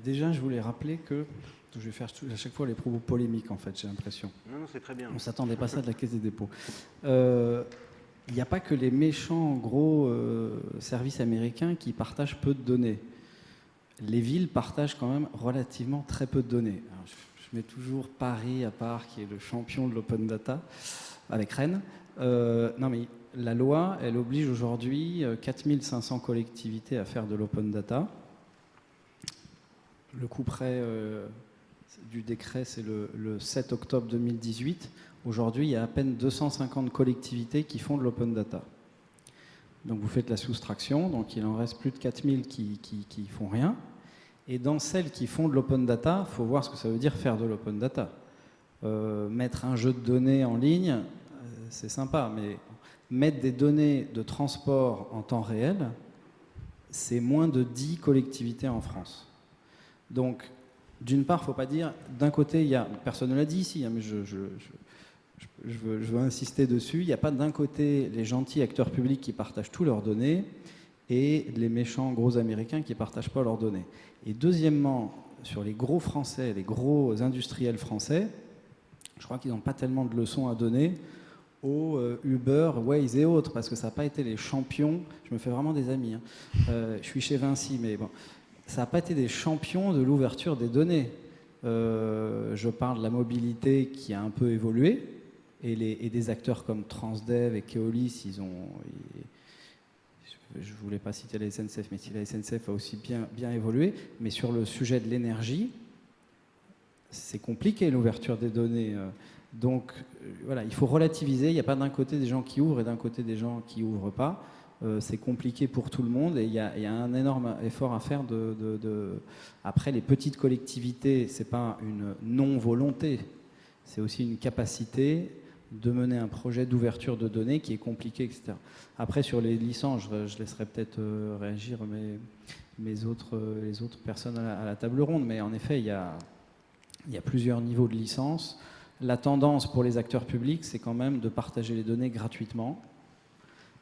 Déjà, je voulais rappeler que je vais faire à chaque fois les propos polémiques, en fait, j'ai l'impression. Non, c'est très bien. On ne s'attendait pas à ça de la Caisse des dépôts. Il n'y a pas que les méchants gros services américains qui partagent peu de données. Les villes partagent quand même relativement très peu de données. Alors, je mets toujours Paris à part, qui est le champion de l'open data, avec Rennes. Non mais la loi, elle oblige aujourd'hui 4500 collectivités à faire de l'open data. Le coup près du décret, c'est le 7 octobre 2018. Aujourd'hui, il y a à peine 250 collectivités qui font de l'open data. Donc vous faites la soustraction, donc il en reste plus de 4000 qui font rien. Et dans celles qui font de l'open data, il faut voir ce que ça veut dire faire de l'open data. Mettre un jeu de données en ligne, c'est sympa, mais mettre des données de transport en temps réel, c'est moins de 10 collectivités en France. Donc, d'une part, il ne faut pas dire, d'un côté, il y a, personne ne l'a dit ici, hein, mais je veux insister dessus, il n'y a pas d'un côté les gentils acteurs publics qui partagent tous leurs données et les méchants gros américains qui ne partagent pas leurs données. Et deuxièmement, sur les gros français, les gros industriels français, je crois qu'ils n'ont pas tellement de leçons à donner aux Uber, Waze et autres, parce que ça n'a pas été les champions, je me fais vraiment des amis, hein. Je suis chez Vinci, mais bon, ça n'a pas été des champions de l'ouverture des données. Je parle de la mobilité qui a un peu évolué, et des acteurs comme Transdev et Keolis, je ne voulais pas citer la SNCF, mais si la SNCF a aussi bien évolué, mais sur le sujet de l'énergie, c'est compliqué l'ouverture des données. Donc voilà, il faut relativiser, il n'y a pas d'un côté des gens qui ouvrent et d'un côté des gens qui n'ouvrent pas. C'est compliqué pour tout le monde et il y a un énorme effort à faire. Après, les petites collectivités, ce n'est pas une non-volonté, c'est aussi une capacité de mener un projet d'ouverture de données qui est compliqué, etc. Après, sur les licences, je laisserai peut-être réagir les autres personnes à la table ronde, mais en effet, il y a plusieurs niveaux de licence. La tendance pour les acteurs publics, c'est quand même de partager les données gratuitement.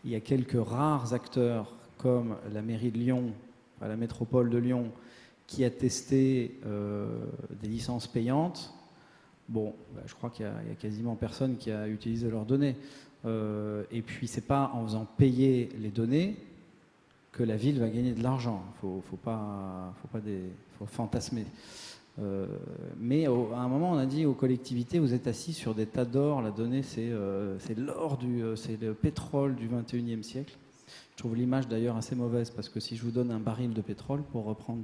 Il y a quelques rares acteurs, comme la mairie de Lyon, la métropole de Lyon, qui a testé des licences payantes. Bon, je crois qu'il y a quasiment personne qui a utilisé leurs données. Et puis, c'est pas en faisant payer les données que la ville va gagner de l'argent. Faut fantasmer. Mais à un moment, on a dit aux collectivités, vous êtes assis sur des tas d'or, la donnée, c'est l'or, c'est le pétrole du 21e siècle. Je trouve l'image d'ailleurs assez mauvaise, parce que si je vous donne un baril de pétrole, pour reprendre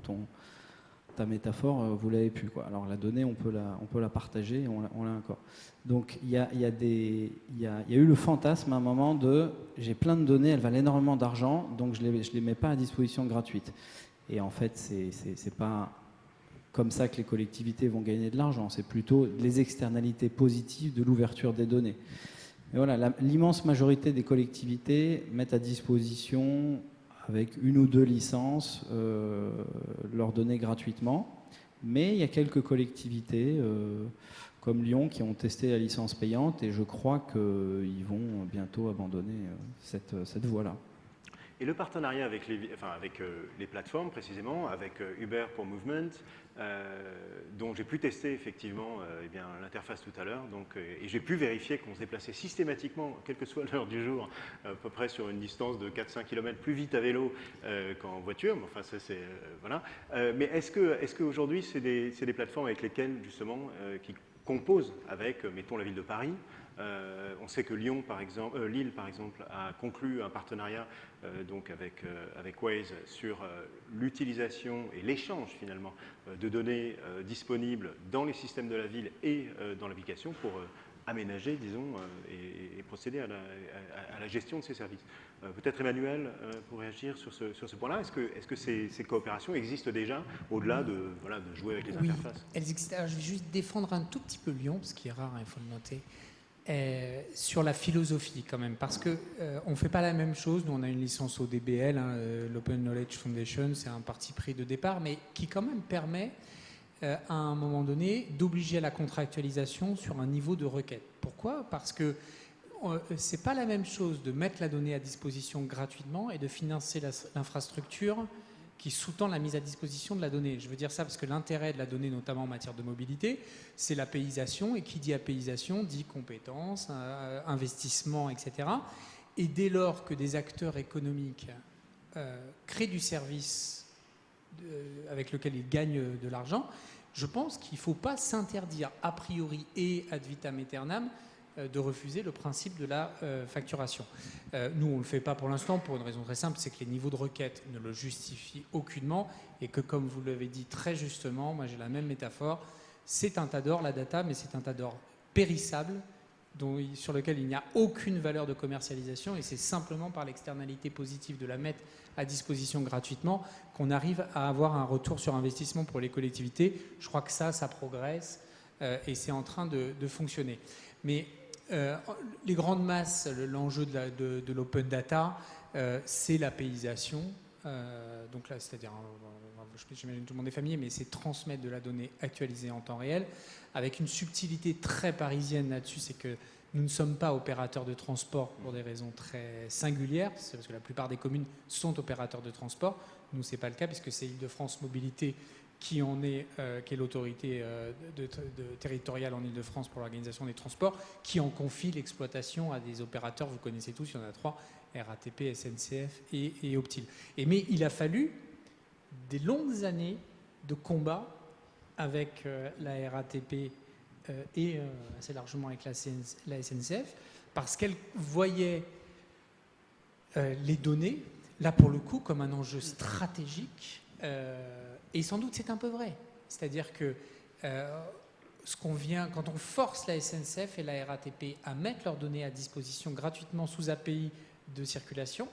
ta métaphore, vous l'avez plus, quoi. Alors la donnée, on peut la partager, et on l'a encore. Donc il y a eu le fantasme à un moment de j'ai plein de données, elles valent énormément d'argent, donc je les mets pas à disposition gratuite. Et en fait, c'est pas comme ça que les collectivités vont gagner de l'argent, c'est plutôt les externalités positives de l'ouverture des données. Et voilà, l'immense majorité des collectivités mettent à disposition, avec une ou deux licences, leurs données gratuitement. Mais il y a quelques collectivités, comme Lyon, qui ont testé la licence payante, et je crois qu'ils vont bientôt abandonner cette voie-là. Et le partenariat avec les plateformes, précisément, avec Uber pour Movement, dont j'ai pu tester effectivement l'interface tout à l'heure, et j'ai pu vérifier qu'on se déplaçait systématiquement, quelle que soit l'heure du jour, à peu près sur une distance de 4-5 km plus vite à vélo qu'en voiture. Mais enfin, ça, c'est, voilà. Mais est-ce qu'aujourd'hui, c'est des plateformes avec lesquelles, justement, qui composent avec, mettons, la ville de Paris? On sait que Lille, par exemple, a conclu un partenariat donc avec Waze sur l'utilisation et l'échange finalement de données disponibles dans les systèmes de la ville et dans l'application pour aménager, disons, et procéder à la gestion de ces services. Peut-être Emmanuel pour réagir sur ce point-là. Est-ce que ces coopérations existent déjà au-delà de jouer avec les interfaces? Elles existent. Alors, je vais juste défendre un tout petit peu Lyon, ce qui est rare, il faut le noter. Sur la philosophie quand même, parce qu'on ne fait pas la même chose. Nous, on a une licence ODBL, l'Open Knowledge Foundation, c'est un parti pris de départ, mais qui quand même permet à un moment donné d'obliger à la contractualisation sur un niveau de requête. Pourquoi? Parce que c'est pas la même chose de mettre la donnée à disposition gratuitement et de financer l'infrastructure qui sous-tend la mise à disposition de la donnée. Je veux dire ça parce que l'intérêt de la donnée, notamment en matière de mobilité, c'est la paysation, et qui dit appaysation dit compétences, investissement, etc. Et dès lors que des acteurs économiques créent du service avec lequel ils gagnent de l'argent, je pense qu'il ne faut pas s'interdire a priori et ad vitam aeternam de refuser le principe de la facturation. Nous, on ne le fait pas pour l'instant pour une raison très simple, c'est que les niveaux de requête ne le justifient aucunement et que, comme vous l'avez dit très justement, moi j'ai la même métaphore, c'est un tas d'or la data, mais c'est un tas d'or périssable sur lequel il n'y a aucune valeur de commercialisation et c'est simplement par l'externalité positive de la mettre à disposition gratuitement qu'on arrive à avoir un retour sur investissement pour les collectivités. Je crois que ça progresse et c'est en train de fonctionner. Mais les grandes masses, l'enjeu de l'open data, c'est la paysation. Donc là, c'est-à-dire, j'imagine que tout le monde est familier, mais c'est transmettre de la donnée actualisée en temps réel, avec une subtilité très parisienne là-dessus, c'est que nous ne sommes pas opérateurs de transport pour des raisons très singulières, c'est parce que la plupart des communes sont opérateurs de transport. Nous, ce n'est pas le cas, puisque c'est Île-de-France Mobilité qui est l'autorité territoriale en Île-de-France pour l'organisation des transports, qui en confie l'exploitation à des opérateurs, vous connaissez tous, il y en a 3, RATP, SNCF et Optile. Mais il a fallu des longues années de combat avec la RATP et assez largement avec la SNCF, parce qu'elle voyait les données, là pour le coup, comme un enjeu stratégique, et sans doute c'est un peu vrai. C'est-à-dire que quand on force la SNCF et la RATP à mettre leurs données à disposition gratuitement sous API de circulation,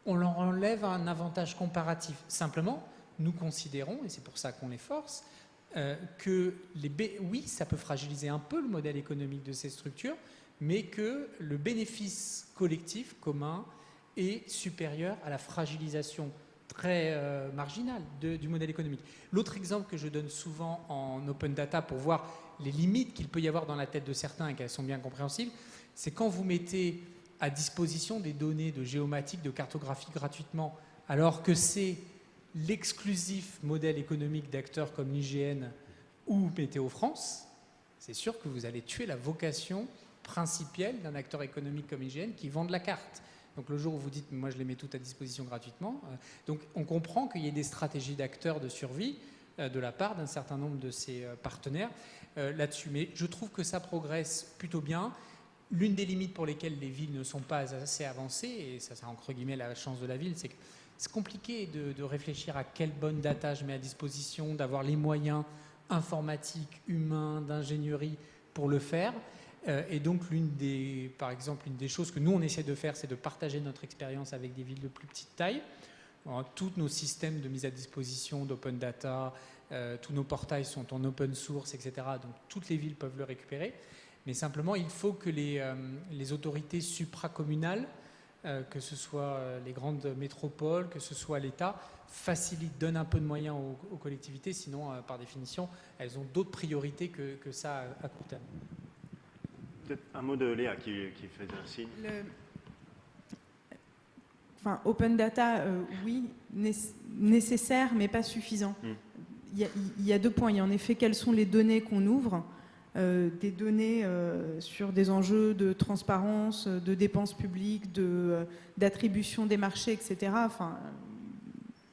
on leur enlève un avantage comparatif. Simplement, nous considérons, et c'est pour ça qu'on les force, que oui, ça peut fragiliser un peu le modèle économique de ces structures, mais que le bénéfice collectif commun est supérieur à la fragilisation très marginale du modèle économique. L'autre exemple que je donne souvent en open data pour voir les limites qu'il peut y avoir dans la tête de certains et qu'elles sont bien compréhensibles, c'est quand vous mettez à disposition des données de géomatique, de cartographie gratuitement, alors que c'est l'exclusif modèle économique d'acteurs comme l'IGN ou Météo France, c'est sûr que vous allez tuer la vocation principielle d'un acteur économique comme IGN qui vend de la carte. Donc le jour où vous dites « moi je les mets toutes à disposition gratuitement », donc on comprend qu'il y ait des stratégies d'acteurs de survie de la part d'un certain nombre de ces partenaires là-dessus. Mais je trouve que ça progresse plutôt bien. L'une des limites pour lesquelles les villes ne sont pas assez avancées, et ça c'est entre guillemets la chance de la ville, c'est que c'est compliqué de réfléchir à quelle bonne data je mets à disposition, d'avoir les moyens informatiques, humains, d'ingénierie pour le faire. Et donc, par exemple, une des choses que nous, on essaie de faire, c'est de partager notre expérience avec des villes de plus petite taille. Alors, tous nos systèmes de mise à disposition d'open data, tous nos portails sont en open source, etc. Donc, toutes les villes peuvent le récupérer. Mais simplement, il faut que les autorités supracommunales, que ce soit les grandes métropoles, que ce soit l'État, donnent un peu de moyens aux collectivités. Sinon, par définition, elles ont d'autres priorités que ça à court terme. Peut-être un mot de Léa qui faisait un signe. Enfin, open data, oui, nécessaire, mais pas suffisant. Il y a 2 points. Il y a en effet quelles sont les données qu'on ouvre, des données sur des enjeux de transparence, de dépenses publiques, d'attribution des marchés, etc. Enfin,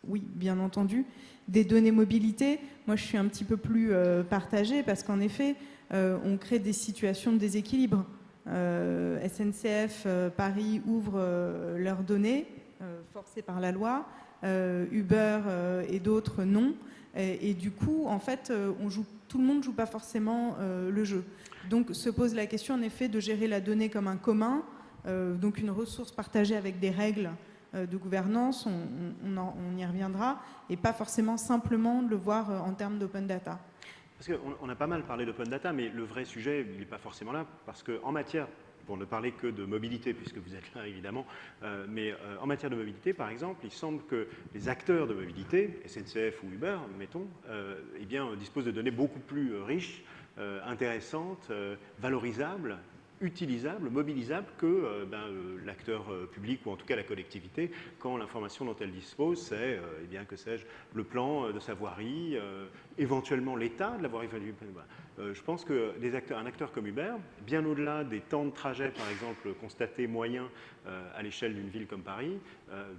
oui, bien entendu. Des données mobilité, moi je suis un petit peu plus partagée parce qu'en effet, on crée des situations de déséquilibre. SNCF Paris ouvre leurs données, forcées par la loi, Uber et d'autres non. Et du coup, en fait, tout le monde ne joue pas forcément le jeu. Donc se pose la question, en effet, de gérer la donnée comme un commun, donc une ressource partagée avec des règles de gouvernance, on y reviendra, et pas forcément simplement de le voir en termes d'open data. Parce qu'on a pas mal parlé d'open data, mais le vrai sujet, il n'est pas forcément là, parce qu'en matière, pour ne parler que de mobilité, puisque vous êtes là évidemment, mais en matière de mobilité, par exemple, il semble que les acteurs de mobilité, SNCF ou Uber, mettons, eh bien, disposent de données beaucoup plus riches, intéressantes, valorisables, utilisables, mobilisables que l'acteur public ou en tout cas la collectivité, quand l'information dont elle dispose, c'est, eh bien, que sais-je, le plan de sa voirie, éventuellement l'état de la voirie. Je pense qu'un acteur comme Uber, bien au-delà des temps de trajet, par exemple, constatés moyens à l'échelle d'une ville comme Paris,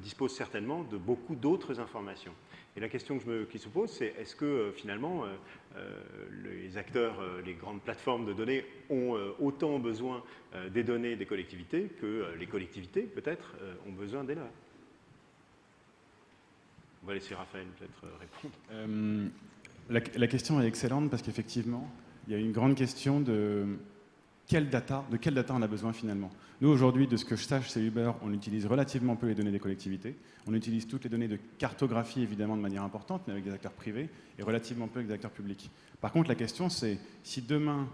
dispose certainement de beaucoup d'autres informations. Et la question qui se pose, c'est est-ce que finalement les acteurs, les grandes plateformes de données ont autant besoin des données des collectivités que les collectivités, peut-être, ont besoin des leurs. On va laisser Raphaël peut-être répondre. La question est excellente parce qu'effectivement, il y a une grande question de quelle data on a besoin finalement. Nous, aujourd'hui, de ce que je sache, chez Uber, on utilise relativement peu les données des collectivités. On utilise toutes les données de cartographie, évidemment, de manière importante, mais avec des acteurs privés, et relativement peu avec des acteurs publics. Par contre, la question, c'est si demain,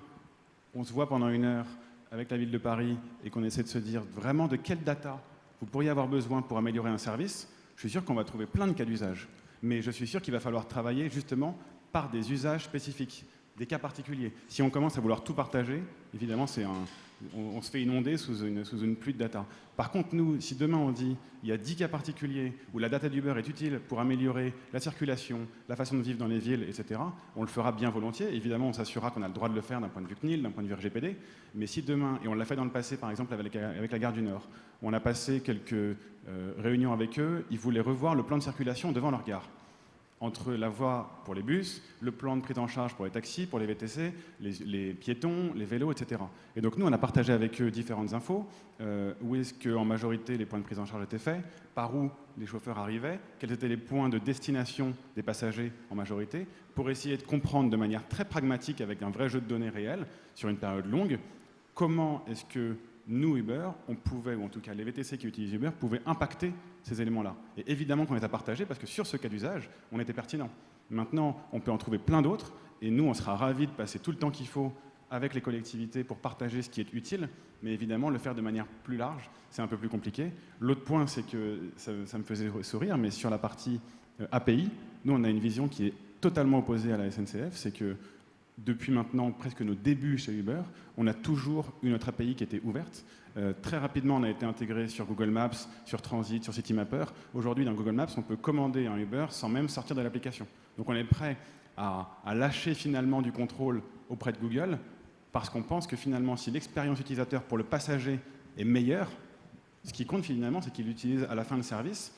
on se voit pendant 1 heure avec la ville de Paris et qu'on essaie de se dire vraiment de quelle data vous pourriez avoir besoin pour améliorer un service, je suis sûr qu'on va trouver plein de cas d'usage. Mais je suis sûr qu'il va falloir travailler justement par des usages spécifiques, des cas particuliers. Si on commence à vouloir tout partager, évidemment, on se fait inonder sous une pluie de data. Par contre, nous, si demain on dit il y a 10 cas particuliers où la data d'Uber est utile pour améliorer la circulation, la façon de vivre dans les villes, etc., on le fera bien volontiers. Évidemment, on s'assurera qu'on a le droit de le faire d'un point de vue CNIL, d'un point de vue RGPD. Mais si demain, et on l'a fait dans le passé, par exemple avec la Gare du Nord, où on a passé quelques réunions avec eux, ils voulaient revoir le plan de circulation devant leur gare. Entre la voie pour les bus, le plan de prise en charge pour les taxis, pour les VTC, les piétons, les vélos, etc. Et donc nous, on a partagé avec eux différentes infos. Où est-ce qu'en majorité les points de prise en charge étaient faits, par où les chauffeurs arrivaient, quels étaient les points de destination des passagers en majorité, pour essayer de comprendre de manière très pragmatique, avec un vrai jeu de données réel, sur une période longue, comment est-ce que nous, Uber, on pouvait, ou en tout cas les VTC qui utilisent Uber, pouvaient impacter ces éléments-là. Et évidemment qu'on les a partagés parce que sur ce cas d'usage, on était pertinent. Maintenant, on peut en trouver plein d'autres et nous, on sera ravis de passer tout le temps qu'il faut avec les collectivités pour partager ce qui est utile, mais évidemment, le faire de manière plus large, c'est un peu plus compliqué. L'autre point, c'est que ça me faisait sourire, mais sur la partie API, nous, on a une vision qui est totalement opposée à la SNCF, c'est que depuis maintenant presque nos débuts chez Uber, on a toujours eu notre API qui était ouverte. Très rapidement, on a été intégré sur Google Maps, sur Transit, sur Citymapper. Aujourd'hui, dans Google Maps, on peut commander un Uber sans même sortir de l'application. Donc on est prêt à lâcher finalement du contrôle auprès de Google parce qu'on pense que finalement, si l'expérience utilisateur pour le passager est meilleure, ce qui compte finalement, c'est qu'il l'utilise à la fin de service.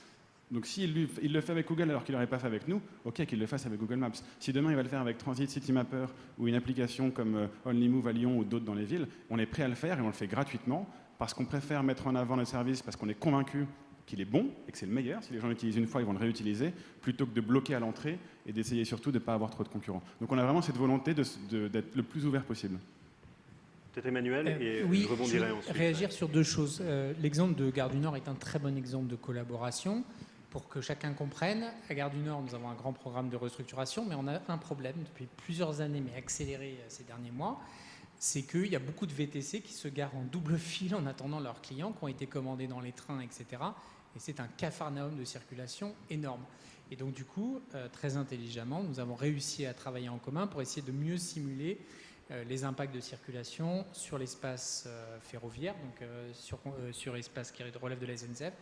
Donc s'il le fait avec Google alors qu'il ne l'aurait pas fait avec nous, ok, qu'il le fasse avec Google Maps. Si demain il va le faire avec Transit, Citymapper ou une application comme Onlymove à Lyon ou d'autres dans les villes, on est prêt à le faire et on le fait gratuitement parce qu'on préfère mettre en avant le service parce qu'on est convaincu qu'il est bon et que c'est le meilleur. Si les gens l'utilisent une fois, ils vont le réutiliser plutôt que de bloquer à l'entrée et d'essayer surtout de ne pas avoir trop de concurrents. Donc on a vraiment cette volonté d'être le plus ouvert possible. Peut-être Emmanuel, et oui, je rebondirai ensuite. Réagir sur 2 choses. L'exemple de Gare du Nord est un très bon exemple de collaboration. Pour que chacun comprenne, à Gare du Nord, nous avons un grand programme de restructuration, mais on a un problème depuis plusieurs années, mais accéléré ces derniers mois, c'est qu'il y a beaucoup de VTC qui se garent en double file en attendant leurs clients, qui ont été commandés dans les trains, etc. Et c'est un capharnaüm de circulation énorme. Et donc du coup, très intelligemment, nous avons réussi à travailler en commun pour essayer de mieux simuler les impacts de circulation sur l'espace ferroviaire, donc sur l'espace qui relève de la SNCF,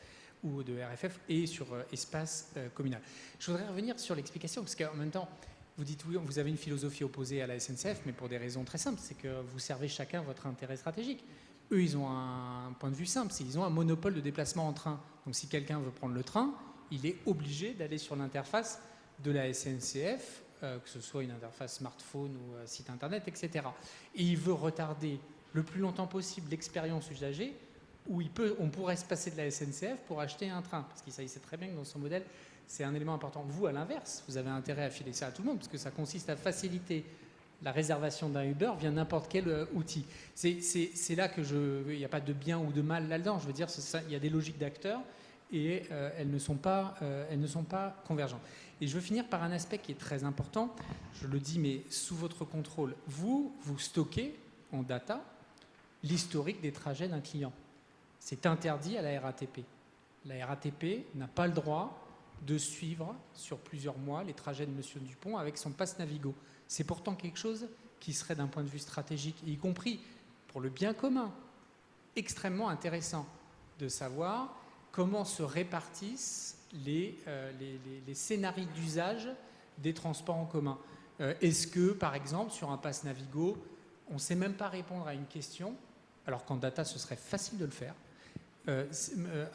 ou de RFF et sur espace communal. Je voudrais revenir sur l'explication, parce qu'en même temps, vous dites oui, vous avez une philosophie opposée à la SNCF, mais pour des raisons très simples, c'est que vous servez chacun votre intérêt stratégique. Eux, ils ont un point de vue simple, c'est qu'ils ont un monopole de déplacement en train. Donc si quelqu'un veut prendre le train, il est obligé d'aller sur l'interface de la SNCF, que ce soit une interface smartphone ou site internet, etc. Et il veut retarder le plus longtemps possible l'expérience usagée, où on pourrait se passer de la SNCF pour acheter un train. Parce qu'il sait très bien que dans son modèle, c'est un élément important. Vous, à l'inverse, vous avez intérêt à filer ça à tout le monde, parce que ça consiste à faciliter la réservation d'un Uber via n'importe quel outil. C'est là que il n'y a pas de bien ou de mal là-dedans. Je veux dire, il y a des logiques d'acteurs et elles ne sont pas convergentes. Et je veux finir par un aspect qui est très important. Je le dis, mais sous votre contrôle. Vous stockez en data l'historique des trajets d'un client. C'est interdit à la RATP. La RATP n'a pas le droit de suivre sur plusieurs mois les trajets de M. Dupont avec son pass Navigo. C'est pourtant quelque chose qui serait d'un point de vue stratégique, y compris pour le bien commun, extrêmement intéressant de savoir comment se répartissent les scénarios d'usage des transports en commun. Est-ce que, par exemple, sur un pass Navigo, on ne sait même pas répondre à une question, alors qu'en data, ce serait facile de le faire.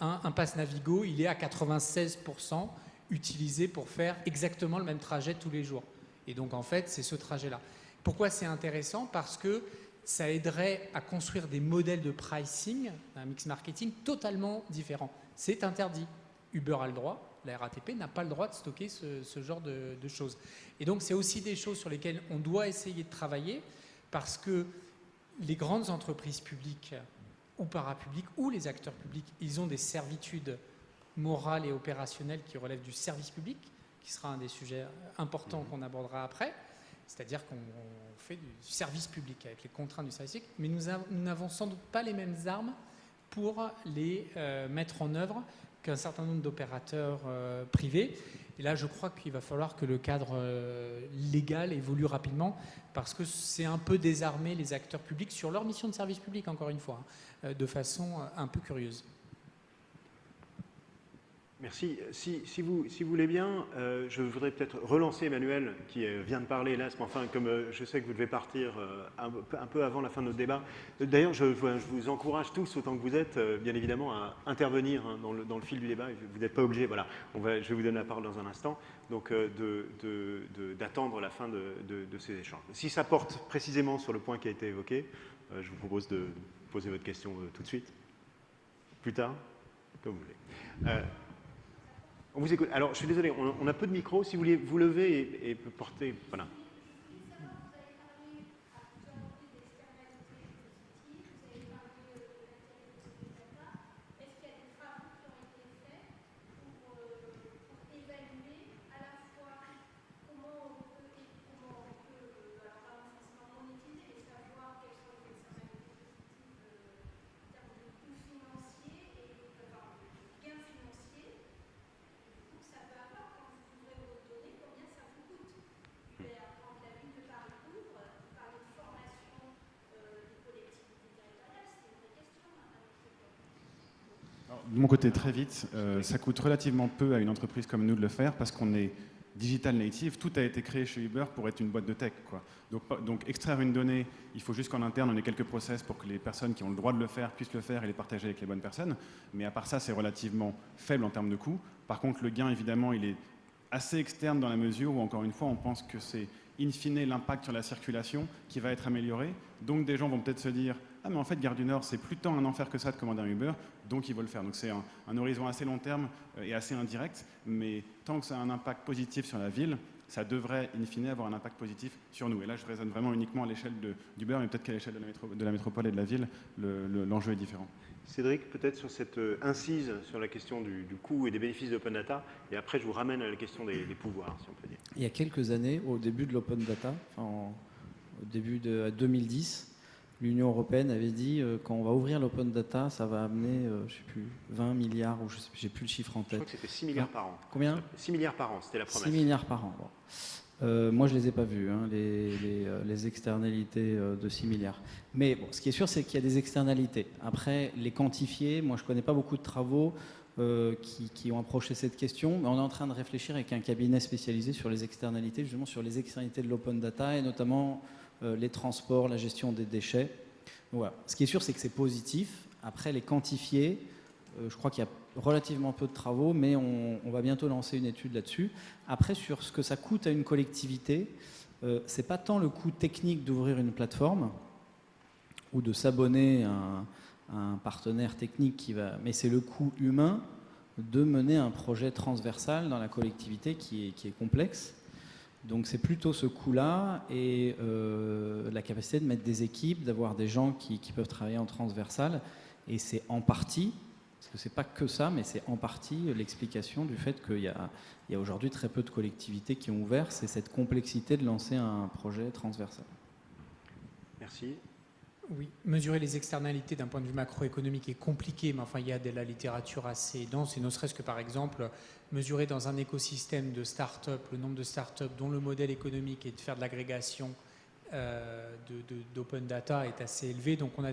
Un pass Navigo, il est à 96% utilisé pour faire exactement le même trajet tous les jours. Et donc, en fait, c'est ce trajet-là. Pourquoi c'est intéressant? Parce que ça aiderait à construire des modèles de pricing, un mix marketing totalement différent. C'est interdit. Uber a le droit, la RATP n'a pas le droit de stocker ce genre de choses. Et donc, c'est aussi des choses sur lesquelles on doit essayer de travailler parce que les grandes entreprises publiques ou parapubliques ou les acteurs publics, ils ont des servitudes morales et opérationnelles qui relèvent du service public, qui sera un des sujets importants qu'on abordera après. C'est-à-dire qu'on fait du service public avec les contraintes du service public, mais nous n'avons sans doute pas les mêmes armes pour les mettre en œuvre qu'un certain nombre d'opérateurs privés. Et là, je crois qu'il va falloir que le cadre légal évolue rapidement parce que c'est un peu désarmer les acteurs publics sur leur mission de service public, encore une fois, de façon un peu curieuse. Merci. Si vous voulez bien, je voudrais peut-être relancer Emmanuel qui vient de parler, hélas, mais enfin, comme je sais que vous devez partir un peu avant la fin de notre débat. D'ailleurs, je vous encourage tous, autant que vous êtes, bien évidemment, à intervenir dans le fil du débat. Vous n'êtes pas obligés, voilà. Je vais vous donner la parole dans un instant, donc d'attendre la fin de ces échanges. Si ça porte précisément sur le point qui a été évoqué, je vous propose de poser votre question tout de suite. Plus tard, comme vous voulez. On vous écoute. Alors, je suis désolé, on a peu de micros. Si vous voulez vous lever et porter... Voilà. De mon côté, très vite, ça coûte relativement peu à une entreprise comme nous de le faire parce qu'on est digital native. Tout a été créé chez Uber pour être une boîte de tech, quoi. Donc extraire une donnée, il faut juste qu'en interne, on ait quelques process pour que les personnes qui ont le droit de le faire puissent le faire et les partager avec les bonnes personnes. Mais à part ça, c'est relativement faible en termes de coûts. Par contre, le gain, évidemment, il est assez externe dans la mesure où, encore une fois, on pense que c'est in fine l'impact sur la circulation qui va être amélioré. Donc des gens vont peut-être se dire « Ah mais en fait, Gare du Nord, c'est plus tant un enfer que ça de commander un Uber », donc ils vont le faire. Donc c'est un horizon assez long terme et assez indirect, mais tant que ça a un impact positif sur la ville, ça devrait in fine avoir un impact positif sur nous. Et là, je raisonne vraiment uniquement à l'échelle d'Uber, mais peut-être qu'à l'échelle de la métropole et de la ville, l'enjeu est différent. Cédric, peut-être sur cette incise sur la question du coût et des bénéfices d'open data, et après je vous ramène à la question des pouvoirs, si on peut dire. Il y a quelques années, au début de l'open data, au début de 2010, l'Union européenne avait dit quand on va ouvrir l'open data, ça va amener, je sais plus, 20 milliards, ou je sais plus, j'ai plus le chiffre en tête. Je crois que c'était 6 milliards par an. Combien ? 6 milliards par an, c'était la promesse. 6 milliards par an. Bon. Moi, je ne les ai pas vus, hein, les externalités de 6 milliards. Mais bon, ce qui est sûr, c'est qu'il y a des externalités. Après, les quantifier, moi, je ne connais pas beaucoup de travaux qui ont approché cette question, mais on est en train de réfléchir avec un cabinet spécialisé sur les externalités, justement sur les externalités de l'open data, et notamment les transports, la gestion des déchets. Donc, voilà. Ce qui est sûr, c'est que c'est positif. Après, les quantifier, je crois qu'il y a relativement peu de travaux, mais on va bientôt lancer une étude là-dessus. Après, sur ce que ça coûte à une collectivité, c'est pas tant le coût technique d'ouvrir une plateforme ou de s'abonner à un partenaire technique mais c'est le coût humain de mener un projet transversal dans la collectivité qui est complexe. Donc c'est plutôt ce coût-là et la capacité de mettre des équipes, d'avoir des gens qui peuvent travailler en transversal. Et c'est en partie, parce que c'est pas que ça, mais c'est en partie l'explication du fait qu'il y a aujourd'hui très peu de collectivités qui ont ouvert, c'est cette complexité de lancer un projet transversal. Merci. Oui, mesurer les externalités d'un point de vue macroéconomique est compliqué, mais enfin il y a de la littérature assez dense, et ne serait-ce que par exemple mesurer dans un écosystème de start-up le nombre de start-up dont le modèle économique est de faire de l'agrégation d'open data est assez élevé. Donc on a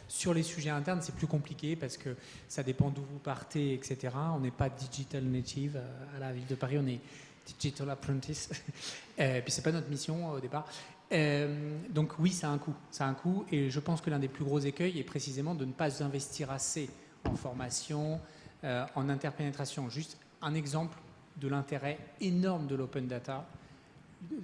sur les sujets internes, c'est plus compliqué parce que ça dépend d'où vous partez, etc. On n'est pas digital native à la ville de Paris, on est digital apprentice. Puis c'est pas notre mission au départ. Donc oui, ça a un coût, et je pense que l'un des plus gros écueils est précisément de ne pas investir assez en formation, en interpénétration. Juste un exemple de l'intérêt énorme de l'open data.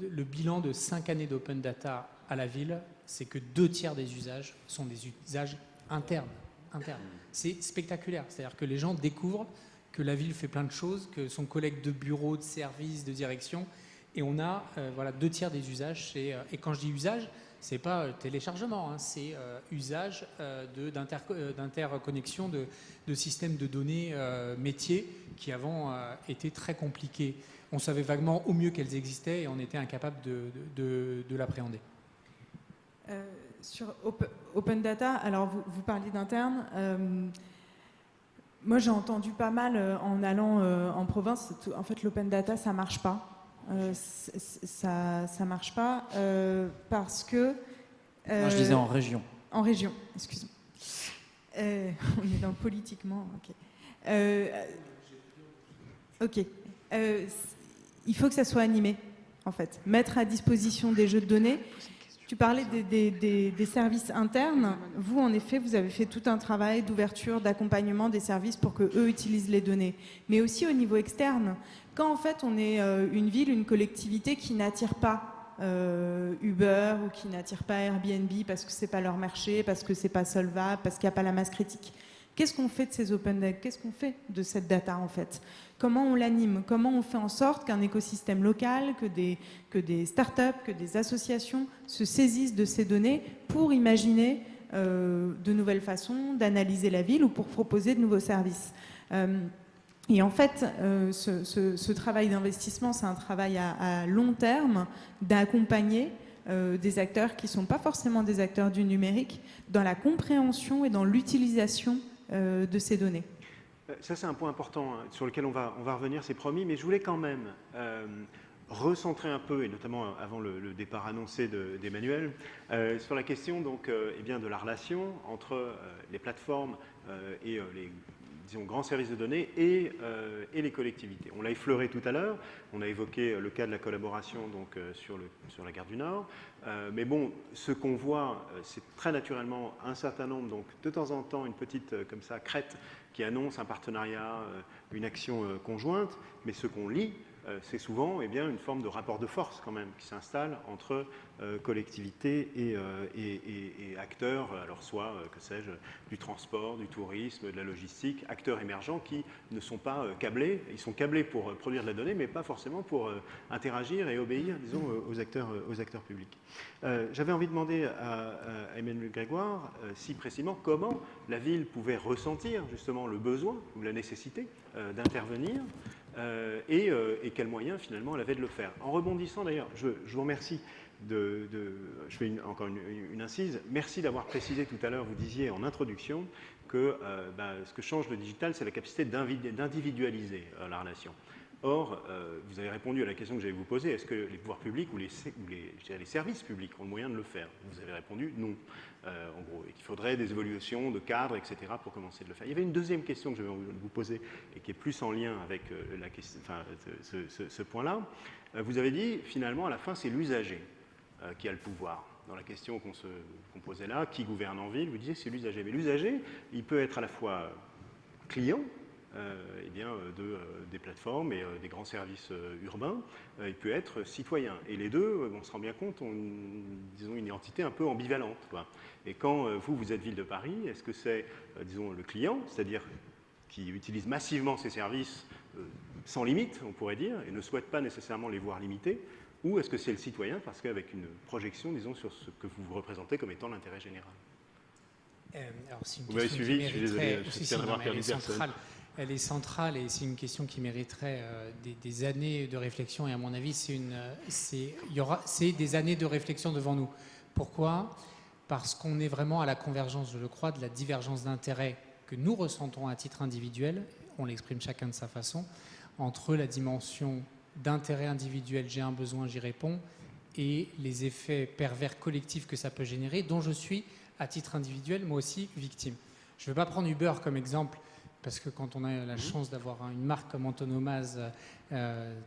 le bilan de 5 années d'open data à la ville, c'est que 2/3 des usages sont des usages internes. C'est spectaculaire. C'est-à-dire que les gens découvrent que la ville fait plein de choses, que son collègue de bureau, de service, de direction, et on a 2/3 des usages. Et quand je dis usage, c'est pas téléchargement, hein, c'est usage d'interconnexion de systèmes de données métiers qui avant étaient très compliqués. On savait vaguement au mieux qu'elles existaient et on était incapable de l'appréhender. Sur Open Data, alors vous parliez d'interne. Moi, j'ai entendu pas mal en allant en province. En fait, l'Open Data, ça marche pas. Ça marche pas parce que. Moi, je disais en région. En région, excuse-moi. On est dans politiquement. Ok. Il faut que ça soit animé, en fait. Mettre à disposition des jeux de données. Tu parlais des services internes. Vous, en effet, vous avez fait tout un travail d'ouverture, d'accompagnement des services pour qu'eux utilisent les données. Mais aussi au niveau externe. Quand, en fait, on est une ville, une collectivité qui n'attire pas Uber ou qui n'attire pas Airbnb parce que c'est pas leur marché, parce que c'est pas solvable, parce qu'il n'y a pas la masse critique. Qu'est-ce qu'on fait de ces open data? Qu'est-ce qu'on fait de cette data, en fait? Comment on l'anime? Comment on fait en sorte qu'un écosystème local, que des startups, que des associations se saisissent de ces données pour imaginer de nouvelles façons d'analyser la ville ou pour proposer de nouveaux services? Et en fait, ce travail d'investissement, c'est un travail à long terme d'accompagner des acteurs qui ne sont pas forcément des acteurs du numérique dans la compréhension et dans l'utilisation de ces données. Ça, c'est un point important hein, sur lequel on va revenir, c'est promis, mais je voulais quand même recentrer un peu, et notamment avant le départ annoncé d'Emmanuel, sur la question donc, eh bien, de la relation entre les plateformes et les disons, grands services de données et les collectivités. On l'a effleuré tout à l'heure, on a évoqué le cas de la collaboration donc, sur la gare du Nord, mais bon, ce qu'on voit, c'est très naturellement un certain nombre, donc de temps en temps, une petite comme ça, crête qui annonce un partenariat, une action conjointe, mais ce qu'on lit, c'est souvent eh bien, une forme de rapport de force quand même qui s'installe entre collectivités et acteurs, alors soit, que sais-je, du transport, du tourisme, de la logistique, acteurs émergents qui ne sont pas câblés, ils sont câblés pour produire de la donnée, mais pas forcément pour interagir et obéir, disons, aux acteurs publics. J'avais envie de demander à Emmanuel Grégoire, si précisément, comment la ville pouvait ressentir justement le besoin ou la nécessité d'intervenir et quels moyens finalement elle avait de le faire. En rebondissant d'ailleurs, je vous remercie je fais encore une incise, merci d'avoir précisé tout à l'heure, vous disiez en introduction que ce que change le digital, c'est la capacité d'individualiser la relation. Or, vous avez répondu à la question que j'allais vous poser, est-ce que les pouvoirs publics ou les services publics ont le moyen de le faire? Vous avez répondu non, en gros, et qu'il faudrait des évolutions de cadres, etc., pour commencer de le faire. Il y avait une deuxième question que j'avais envie de vous poser, et qui est plus en lien avec ce point-là. Vous avez dit, finalement, à la fin, c'est l'usager qui a le pouvoir. Dans la question qu'on posait là, qui gouverne en ville, vous disiez c'est l'usager. Mais l'usager, il peut être à la fois client, des plateformes et des grands services urbains, il peut être citoyen. Et les deux, on se rend bien compte, ont disons, une identité un peu ambivalente, quoi. Et quand vous êtes Ville de Paris, est-ce que c'est, disons, le client, c'est-à-dire qui utilise massivement ces services sans limite, on pourrait dire, et ne souhaite pas nécessairement les voir limités, ou est-ce que c'est le citoyen, parce qu'avec une projection, disons, sur ce que vous représentez comme étant l'intérêt général? Alors, vous m'avez suivi, je suis désolé, je tiens d'avoir perdu personne. Elle est centrale et c'est une question qui mériterait des années de réflexion. Et à mon avis, c'est des années de réflexion devant nous. Pourquoi? Parce qu'on est vraiment à la convergence, je le crois, de la divergence d'intérêts que nous ressentons à titre individuel, on l'exprime chacun de sa façon, entre la dimension d'intérêt individuel, j'ai un besoin, j'y réponds, et les effets pervers collectifs que ça peut générer, dont je suis, à titre individuel, moi aussi, victime. Je ne veux pas prendre Uber comme exemple, parce que quand on a la chance d'avoir une marque comme Antonomase,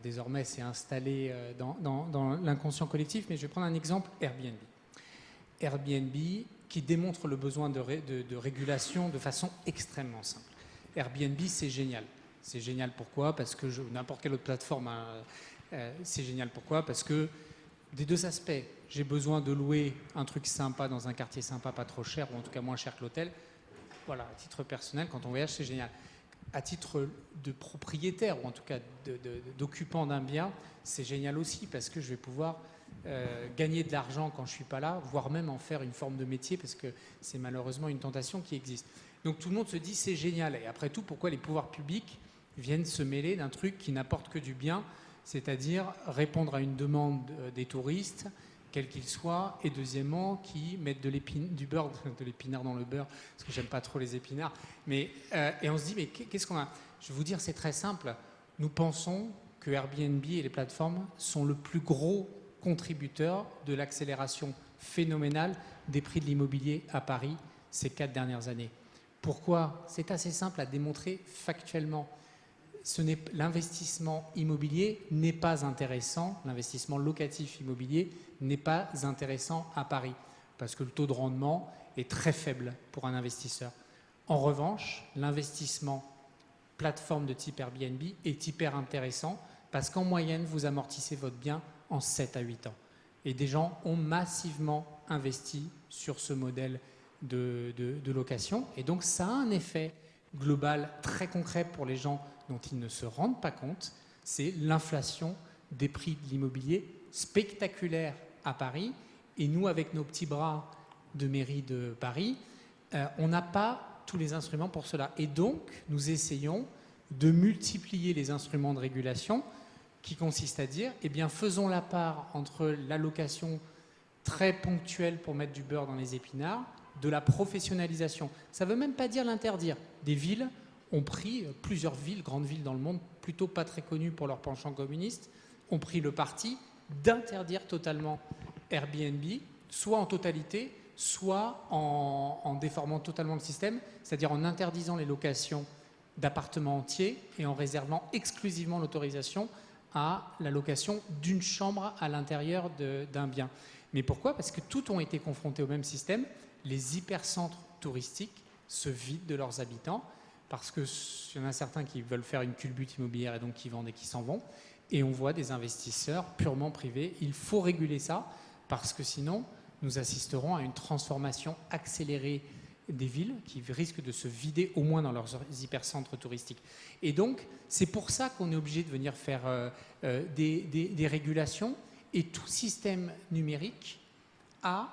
désormais c'est installé dans l'inconscient collectif, mais je vais prendre un exemple, Airbnb. Airbnb qui démontre le besoin de régulation de façon extrêmement simple. Airbnb, c'est génial. C'est génial pourquoi? Parce que n'importe quelle autre plateforme C'est génial. Pourquoi? Parce que des deux aspects, j'ai besoin de louer un truc sympa dans un quartier sympa, pas trop cher, ou en tout cas moins cher que l'hôtel. Voilà, à titre personnel, quand on voyage, c'est génial. À titre de propriétaire, ou en tout cas d'occupant d'un bien, c'est génial aussi, parce que je vais pouvoir gagner de l'argent quand je ne suis pas là, voire même en faire une forme de métier, parce que c'est malheureusement une tentation qui existe. Donc tout le monde se dit c'est génial. Et après tout, pourquoi les pouvoirs publics viennent se mêler d'un truc qui n'apporte que du bien, c'est-à-dire répondre à une demande des touristes, quel qu'il soit, et deuxièmement, qui mettent du beurre, de l'épinard dans le beurre, parce que j'aime pas trop les épinards. Mais, et on se dit, mais qu'est-ce qu'on a? Je vais vous dire, c'est très simple. Nous pensons que Airbnb et les plateformes sont le plus gros contributeur de l'accélération phénoménale des prix de l'immobilier à Paris ces 4 dernières années. Pourquoi? C'est assez simple à démontrer factuellement. L'investissement immobilier n'est pas intéressant, l'investissement locatif immobilier n'est pas intéressant à Paris, parce que le taux de rendement est très faible pour un investisseur. En revanche, l'investissement plateforme de type Airbnb est hyper intéressant, parce qu'en moyenne, vous amortissez votre bien en 7 à 8 ans. Et des gens ont massivement investi sur ce modèle de location, et donc ça a un effet global très concret pour les gens dont ils ne se rendent pas compte, c'est l'inflation des prix de l'immobilier spectaculaire à Paris. Et nous, avec nos petits bras de mairie de Paris, on n'a pas tous les instruments pour cela. Et donc, nous essayons de multiplier les instruments de régulation qui consistent à dire, eh bien, faisons la part entre l'allocation très ponctuelle pour mettre du beurre dans les épinards, de la professionnalisation. Ça ne veut même pas dire l'interdire. Des villes ont pris, plusieurs villes, grandes villes dans le monde, plutôt pas très connues pour leur penchant communiste, ont pris le parti d'interdire totalement Airbnb, soit en totalité, soit en déformant totalement le système, c'est-à-dire en interdisant les locations d'appartements entiers et en réservant exclusivement l'autorisation à la location d'une chambre à l'intérieur d'un bien. Mais pourquoi? Parce que tous ont été confrontés au même système. Les hypercentres touristiques se vident de leurs habitants parce qu'il y en a certains qui veulent faire une culbute immobilière et donc qui vendent et qui s'en vont. Et on voit des investisseurs purement privés. Il faut réguler ça parce que sinon, nous assisterons à une transformation accélérée des villes qui risquent de se vider au moins dans leurs hypercentres touristiques. Et donc, c'est pour ça qu'on est obligé de venir faire des régulations. Et tout système numérique a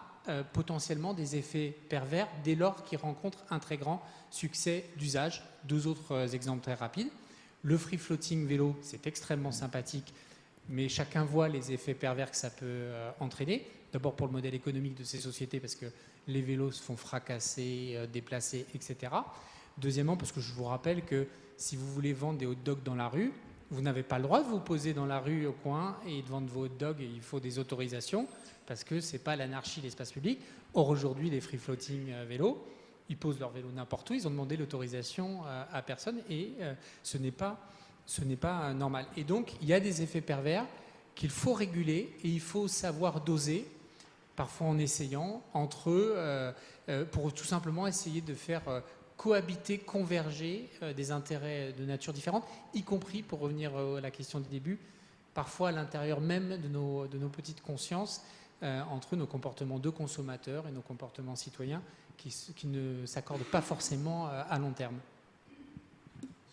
potentiellement des effets pervers dès lors qu'il rencontre un très grand succès d'usage. 2 autres exemples très rapides. Le free floating vélo, c'est extrêmement sympathique, mais chacun voit les effets pervers que ça peut entraîner. D'abord pour le modèle économique de ces sociétés, parce que les vélos se font fracasser, déplacer, etc. Deuxièmement, parce que je vous rappelle que si vous voulez vendre des hot dogs dans la rue, vous n'avez pas le droit de vous poser dans la rue au coin et de vendre vos hot dogs, et il faut des autorisations, parce que ce n'est pas l'anarchie de l'espace public. Or, aujourd'hui, les free floating vélos, ils posent leur vélo n'importe où, ils ont demandé l'autorisation à personne, et ce n'est pas normal. Et donc, il y a des effets pervers qu'il faut réguler, et il faut savoir doser, parfois en essayant, entre eux, pour tout simplement essayer de faire cohabiter, converger des intérêts de nature différente, y compris, pour revenir à la question du début, parfois à l'intérieur même de nos petites consciences, entre nos comportements de consommateurs et nos comportements citoyens qui ne s'accordent pas forcément à long terme.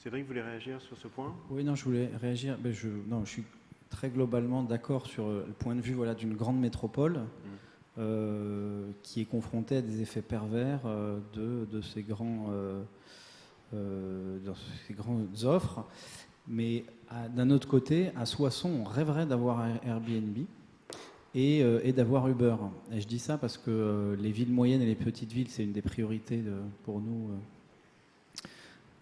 Cédric, vous voulez réagir sur ce point? Oui, non, je voulais réagir. Mais je suis très globalement d'accord sur le point de vue d'une grande métropole qui est confrontée à des effets pervers de ces grandes offres. Mais d'un autre côté, à Soissons, on rêverait d'avoir Airbnb et d'avoir Uber. Et je dis ça parce que les villes moyennes et les petites villes, c'est une des priorités pour nous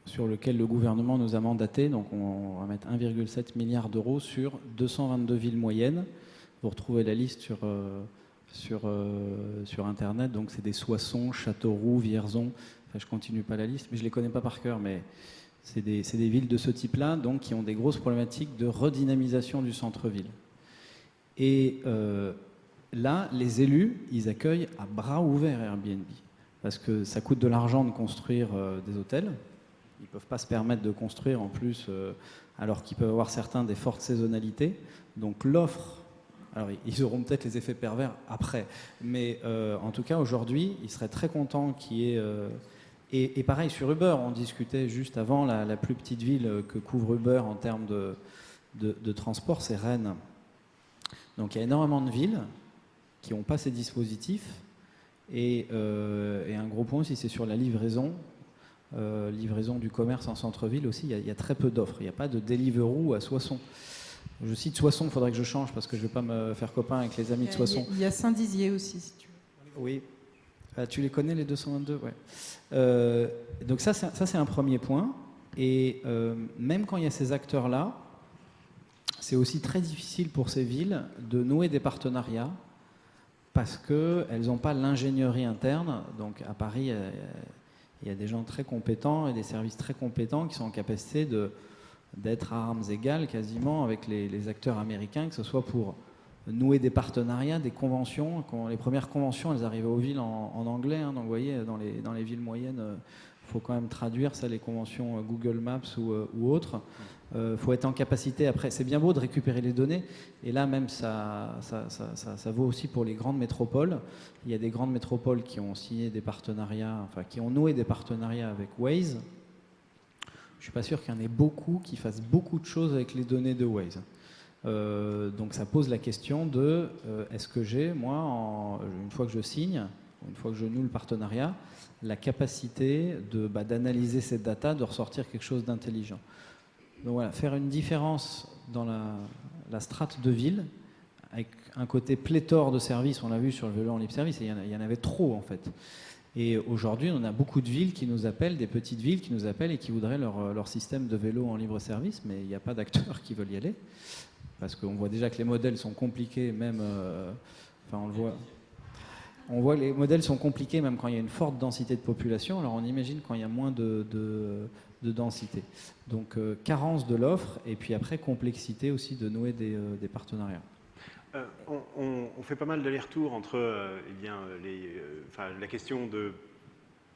sur lequel le gouvernement nous a mandaté. Donc on va mettre 1,7 milliard d'euros sur 222 villes moyennes. Vous retrouvez la liste sur Internet. Donc c'est des Soissons, Châteauroux, Vierzon. Enfin, je continue pas la liste, mais je les connais pas par cœur. Mais c'est des villes de ce type-là, donc qui ont des grosses problématiques de redynamisation du centre-ville. Et là, les élus, ils accueillent à bras ouverts Airbnb. Parce que ça coûte de l'argent de construire des hôtels. Ils ne peuvent pas se permettre de construire en plus, alors qu'ils peuvent avoir certains des fortes saisonnalités. Donc l'offre, alors ils auront peut-être les effets pervers après, mais en tout cas aujourd'hui, ils seraient très contents qu'il y ait... et pareil sur Uber, on discutait juste avant, la plus petite ville que couvre Uber en termes de transport, c'est Rennes. Donc il y a énormément de villes qui n'ont pas ces dispositifs. Et un gros point aussi, c'est sur la livraison. Livraison du commerce en centre-ville aussi, il y a très peu d'offres. Il n'y a pas de Deliveroo à Soissons. Je cite Soissons, il faudrait que je change parce que je ne vais pas me faire copain avec les amis de Soissons. Il y a Saint-Dizier aussi, si tu veux. Oui. Tu les connais, les 222 ouais. Donc ça, c'est un premier point. Et même quand il y a ces acteurs-là, c'est aussi très difficile pour ces villes de nouer des partenariats parce qu'elles n'ont pas l'ingénierie interne. Donc à Paris, il y a des gens très compétents et des services très compétents qui sont en capacité d'être à armes égales quasiment avec les acteurs américains, que ce soit pour nouer des partenariats, des conventions. Quand les premières conventions, elles arrivaient aux villes en anglais, hein, donc vous voyez, dans les villes moyennes, il faut quand même traduire ça, les conventions Google Maps ou autres. Faut être en capacité, après, c'est bien beau de récupérer les données, et là même ça vaut aussi pour les grandes métropoles. Il y a des grandes métropoles qui ont signé des partenariats, enfin qui ont noué des partenariats avec Waze. Je suis pas sûr qu'il y en ait beaucoup qui fassent beaucoup de choses avec les données de Waze. Donc ça pose la question de est-ce que j'ai, moi, une fois que je signe, une fois que je noue le partenariat, la capacité d'analyser cette data, de ressortir quelque chose d'intelligent. Donc voilà, faire une différence dans la strate de ville, avec un côté pléthore de services, on l'a vu sur le vélo en libre service, et il y en avait trop en fait. Et aujourd'hui, on a beaucoup de villes qui nous appellent, des petites villes qui nous appellent et qui voudraient leur système de vélo en libre service, mais il n'y a pas d'acteurs qui veulent y aller, parce qu'on voit déjà que les modèles sont compliqués, même, enfin on le voit... On voit que les modèles sont compliqués même quand il y a une forte densité de population, alors on imagine quand il y a moins de densité. Donc carence de l'offre et puis après complexité aussi de nouer des partenariats. On fait pas mal d'allers-retours entre la question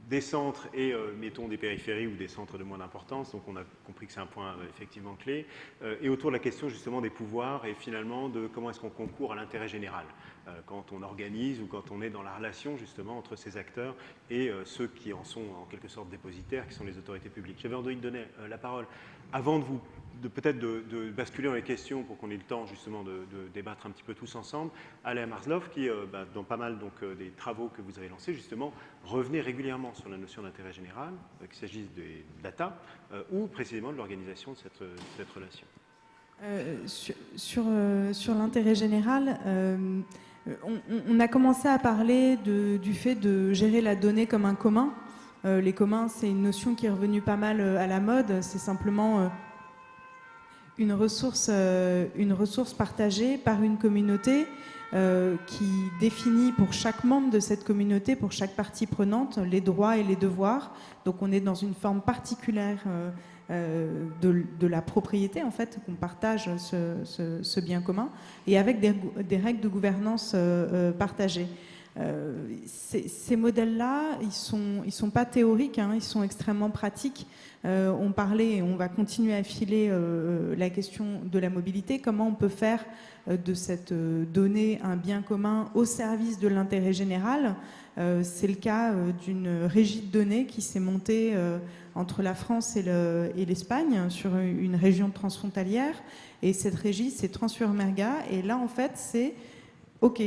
des centres et, mettons, des périphéries ou des centres de moins d'importance. Donc on a compris que c'est un point effectivement clé. Et autour de la question justement des pouvoirs et finalement de comment est-ce qu'on concourt à l'intérêt général quand on organise ou quand on est dans la relation justement entre ces acteurs et ceux qui en sont en quelque sorte dépositaires, qui sont les autorités publiques. J'avais envie de donner la parole avant peut-être de basculer dans les questions pour qu'on ait le temps justement de débattre un petit peu tous ensemble. Alain Marzlov qui, dans pas mal des travaux que vous avez lancés, justement, revenait régulièrement sur la notion d'intérêt général, qu'il s'agisse des data ou précisément de l'organisation de cette relation. Sur l'intérêt général, on a commencé à parler du fait de gérer la donnée comme un commun. Les communs, c'est une notion qui est revenue pas mal à la mode. C'est simplement une ressource partagée par une communauté qui définit pour chaque membre de cette communauté, pour chaque partie prenante, les droits et les devoirs. Donc on est dans une forme particulière de la propriété, en fait, qu'on partage ce bien commun, et avec des règles de gouvernance partagées. Ces modèles-là, ils sont pas théoriques, hein, ils sont extrêmement pratiques. On parlait, et on va continuer à filer la question de la mobilité, comment on peut faire de cette donnée un bien commun au service de l'intérêt général. C'est le cas d'une régie de données qui s'est montée entre la France et l'Espagne sur une région transfrontalière, et cette régie, c'est Transfermerga, et là en fait c'est OK,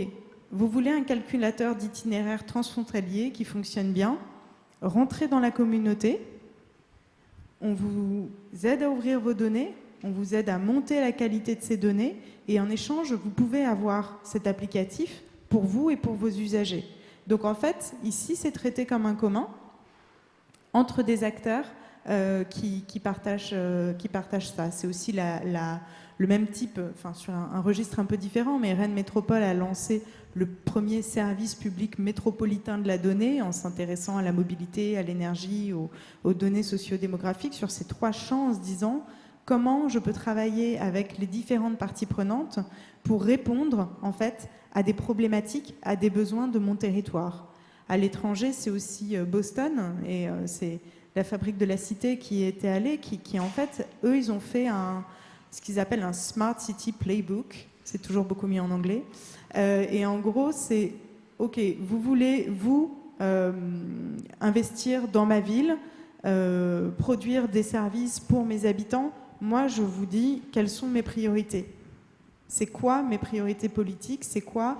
vous voulez un calculateur d'itinéraire transfrontalier qui fonctionne bien, rentrez dans la communauté, on vous aide à ouvrir vos données, on vous aide à monter la qualité de ces données, et en échange, vous pouvez avoir cet applicatif pour vous et pour vos usagers. Donc en fait, ici, c'est traité comme un commun entre des acteurs qui partagent ça. C'est aussi le même type, enfin sur un registre un peu différent, mais Rennes Métropole a lancé le premier service public métropolitain de la donnée en s'intéressant à la mobilité, à l'énergie, aux données sociodémographiques sur ces 3 champs, en se disant comment je peux travailler avec les différentes parties prenantes pour répondre en fait à des problématiques, à des besoins de mon territoire. À l'étranger, c'est aussi Boston, et c'est la fabrique de la Cité qui y était allée, qui en fait, eux, ils ont fait ce qu'ils appellent un Smart City Playbook. C'est toujours beaucoup mieux en anglais. Et en gros, c'est, OK, vous voulez, investir dans ma ville, produire des services pour mes habitants. Moi, je vous dis quelles sont mes priorités. C'est quoi mes priorités politiques? C'est quoi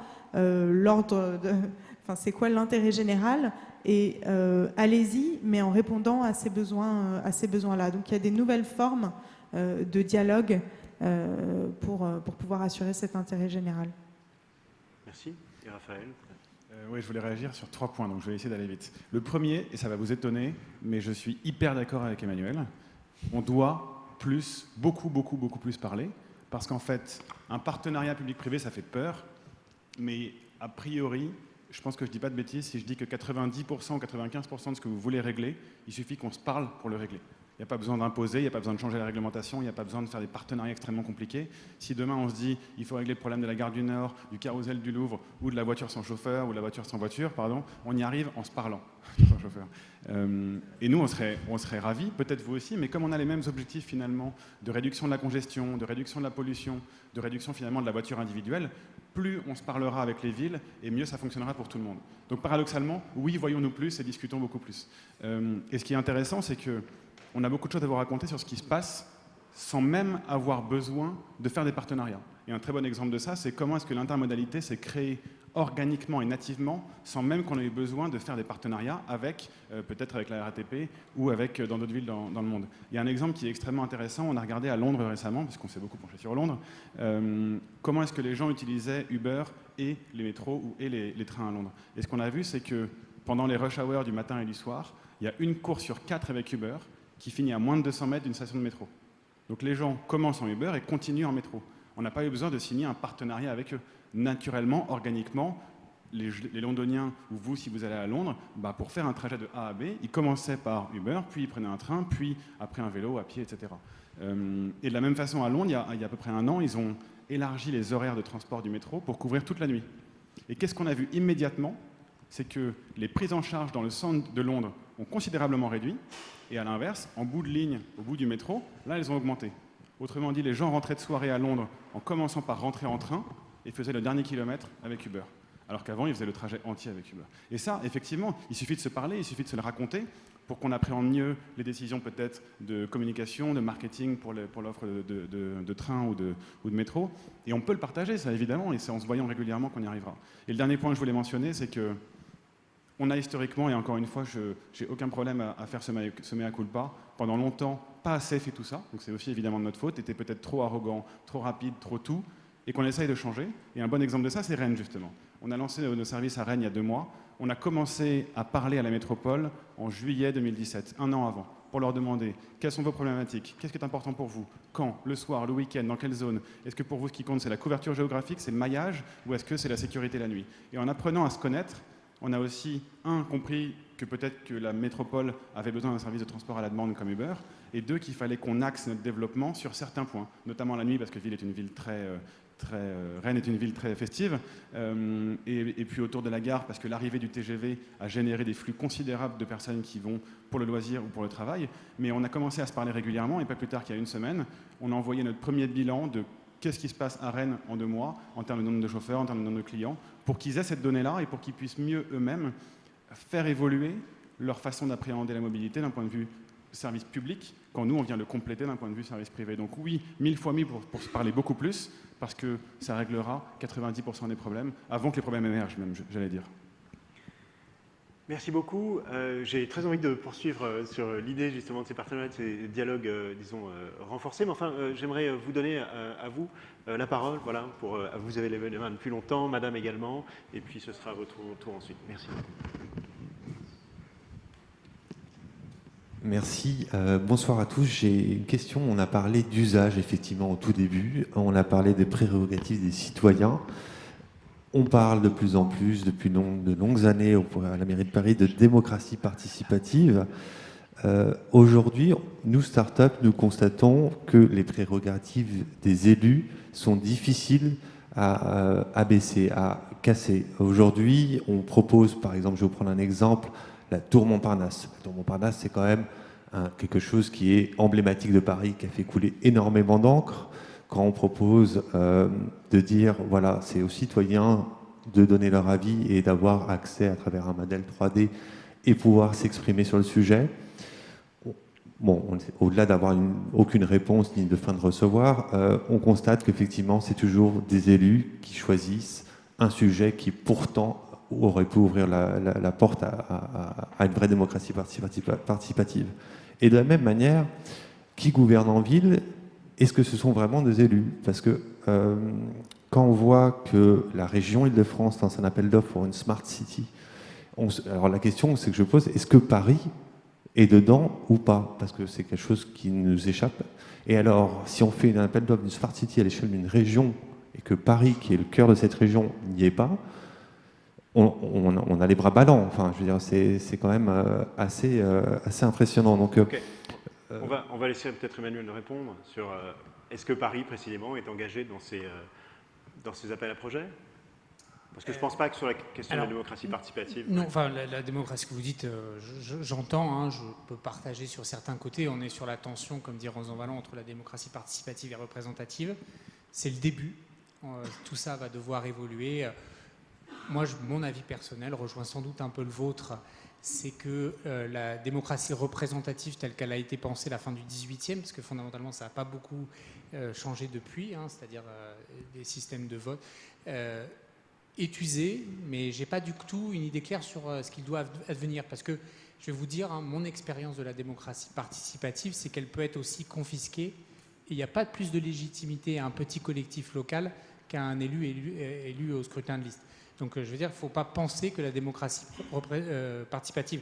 c'est quoi l'intérêt général? Et allez-y, mais en répondant à ces besoins-là. Donc il y a des nouvelles formes de dialogue pour pouvoir assurer cet intérêt général. Merci. Et Raphaël? Oui, je voulais réagir sur 3 points, donc je vais essayer d'aller vite. Le premier, et ça va vous étonner, mais je suis hyper d'accord avec Emmanuel, on doit beaucoup plus parler, parce qu'en fait, un partenariat public-privé, ça fait peur, mais a priori, je pense que je ne dis pas de bêtises si je dis que 90% ou 95% de ce que vous voulez régler, il suffit qu'on se parle pour le régler. Il n'y a pas besoin d'imposer, il n'y a pas besoin de changer la réglementation, il n'y a pas besoin de faire des partenariats extrêmement compliqués. Si demain on se dit il faut régler le problème de la gare du Nord, du carrousel du Louvre, ou de la voiture sans chauffeur, ou de la voiture sans voiture, on y arrive en se parlant. Sans chauffeur. Et nous, on serait ravis, peut-être vous aussi, mais comme on a les mêmes objectifs finalement de réduction de la congestion, de réduction de la pollution, de réduction finalement de la voiture individuelle, plus on se parlera avec les villes et mieux ça fonctionnera pour tout le monde. Donc paradoxalement, oui, voyons-nous plus et discutons beaucoup plus. Et ce qui est intéressant, c'est qu'on a beaucoup de choses à vous raconter sur ce qui se passe sans même avoir besoin de faire des partenariats. Et un très bon exemple de ça, c'est comment est-ce que l'intermodalité s'est créée organiquement et nativement sans même qu'on ait eu besoin de faire des partenariats avec, peut-être avec la RATP ou avec dans d'autres villes dans le monde. Il y a un exemple qui est extrêmement intéressant, on a regardé à Londres récemment, puisqu'on s'est beaucoup penché sur Londres, comment est-ce que les gens utilisaient Uber et les métros et les trains à Londres. Et ce qu'on a vu, c'est que pendant les rush hours du matin et du soir, il y a une course sur 4 avec Uber qui finit à moins de 200 mètres d'une station de métro. Donc les gens commencent en Uber et continuent en métro. On n'a pas eu besoin de signer un partenariat avec eux. Naturellement, organiquement, les Londoniens, ou vous, si vous allez à Londres, pour faire un trajet de A à B, ils commençaient par Uber, puis ils prenaient un train, puis après un vélo, à pied, etc. Et de la même façon, à Londres, il y a à peu près 1 an, ils ont élargi les horaires de transport du métro pour couvrir toute la nuit. Et qu'est-ce qu'on a vu immédiatement? C'est que les prises en charge dans le centre de Londres ont considérablement réduit, et à l'inverse, en bout de ligne, au bout du métro, là, elles ont augmenté. Autrement dit, les gens rentraient de soirée à Londres en commençant par rentrer en train et faisaient le dernier kilomètre avec Uber. Alors qu'avant, ils faisaient le trajet entier avec Uber. Et ça, effectivement, il suffit de se parler, il suffit de se le raconter pour qu'on appréhende mieux les décisions peut-être de communication, de marketing pour l'offre de train ou de métro. Et on peut le partager, ça évidemment, et c'est en se voyant régulièrement qu'on y arrivera. Et le dernier point que je voulais mentionner, c'est que on a historiquement, et encore une fois, je n'ai aucun problème à faire ce mea culpa, pendant longtemps, pas assez fait tout ça, donc c'est aussi évidemment de notre faute, était peut-être trop arrogant, trop rapide, trop tout, et qu'on essaye de changer. Et un bon exemple de ça, c'est Rennes, justement. On a lancé nos services à Rennes il y a 2 mois. On a commencé à parler à la métropole en juillet 2017, 1 an avant, pour leur demander quelles sont vos problématiques, qu'est-ce qui est important pour vous, quand, le soir, le week-end, dans quelle zone, est-ce que pour vous ce qui compte c'est la couverture géographique, c'est le maillage, ou est-ce que c'est la sécurité la nuit? Et en apprenant à se connaître, on a aussi, compris que peut-être que la métropole avait besoin d'un service de transport à la demande comme Uber, et 2, qu'il fallait qu'on axe notre développement sur certains points, notamment la nuit, parce que Rennes est une ville très festive, et puis autour de la gare, parce que l'arrivée du TGV a généré des flux considérables de personnes qui vont pour le loisir ou pour le travail. Mais on a commencé à se parler régulièrement, et pas plus tard qu'il y a 1 semaine, on a envoyé notre premier bilan de qu'est-ce qui se passe à Rennes en 2 mois, en termes de nombre de chauffeurs, en termes de nombre de clients, pour qu'ils aient cette donnée-là et pour qu'ils puissent mieux eux-mêmes faire évoluer leur façon d'appréhender la mobilité d'un point de vue service public, quand nous, on vient le compléter d'un point de vue service privé. Donc oui, 1000 fois 1000 pour se parler beaucoup plus, parce que ça réglera 90% des problèmes, avant que les problèmes émergent même, j'allais dire. Merci beaucoup. J'ai très envie de poursuivre sur l'idée justement de ces partenariats, de ces dialogues, disons, renforcés. Mais enfin, j'aimerais vous donner à vous la parole. Voilà, vous avez les mains depuis longtemps, madame également, et puis ce sera votre tour ensuite. Merci. Merci. Bonsoir à tous. J'ai une question. On a parlé d'usage, effectivement, au tout début. On a parlé des prérogatives des citoyens. On parle de plus en plus, depuis de longues années, à la mairie de Paris, de démocratie participative. Aujourd'hui, nous, start-up, nous constatons que les prérogatives des élus sont difficiles à abaisser, à casser. Aujourd'hui, on propose, par exemple, je vais vous prendre un exemple, la Tour Montparnasse. La Tour Montparnasse, c'est quand même quelque chose qui est emblématique de Paris, qui a fait couler énormément d'encre, quand on propose de dire, voilà, c'est aux citoyens de donner leur avis et d'avoir accès à travers un modèle 3D et pouvoir s'exprimer sur le sujet. Bon, au-delà d'avoir aucune réponse ni de fin de recevoir, on constate qu'effectivement, c'est toujours des élus qui choisissent un sujet qui pourtant aurait pu ouvrir la porte à une vraie démocratie participative. Et de la même manière, qui gouverne en ville, est-ce que ce sont vraiment des élus? Parce que quand on voit que la région Île-de-France lance un appel d'offres pour une Smart City, alors la question que je pose, est-ce que Paris est dedans ou pas? Parce que c'est quelque chose qui nous échappe. Et alors, si on fait un appel d'offres d'une Smart City à l'échelle d'une région, et que Paris, qui est le cœur de cette région, n'y est pas, on a les bras ballants. Enfin, je veux dire, c'est quand même assez impressionnant. Donc, okay. On va laisser peut-être Emmanuel répondre sur est-ce que Paris, précisément, est engagé dans ces appels à projets? Parce que je ne pense pas que sur la question de la démocratie participative... Non, enfin, la démocratie que vous dites, j'entends, hein, je peux partager sur certains côtés. On est sur la tension, comme dit Rosan Vallon, entre la démocratie participative et représentative. C'est le début. Tout ça va devoir évoluer. Moi, mon avis personnel rejoint sans doute un peu le vôtre. C'est que la démocratie représentative telle qu'elle a été pensée à la fin du XVIIIe, parce que fondamentalement, ça n'a pas beaucoup changé depuis, hein, c'est-à-dire des systèmes de vote... est usé, mais je n'ai pas du tout une idée claire sur ce qu'il doit advenir. Parce que, je vais vous dire, hein, mon expérience de la démocratie participative, c'est qu'elle peut être aussi confisquée. Et il n'y a pas plus de légitimité à un petit collectif local qu'à un élu au scrutin de liste. Donc, je veux dire, il ne faut pas penser que la démocratie participative,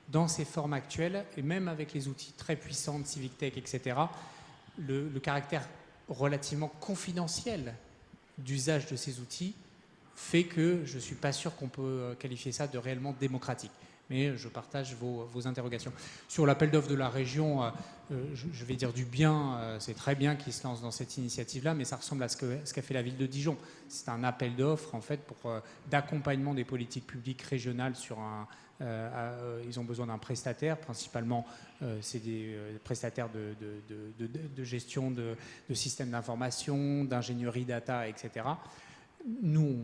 dans ses formes actuelles, et même avec les outils très puissants de Civic Tech, etc., le caractère relativement confidentiel d'usage de ces outils fait que je ne suis pas sûr qu'on peut qualifier ça de réellement démocratique. Mais je partage vos interrogations. Sur l'appel d'offres de la région, je vais dire du bien, c'est très bien qu'ils se lancent dans cette initiative-là, mais ça ressemble à ce qu'a fait la ville de Dijon. C'est un appel d'offres, en fait, d'accompagnement des politiques publiques régionales sur ils ont besoin d'un prestataire, principalement c'est des prestataires de gestion de systèmes d'information, d'ingénierie data, etc. Nous,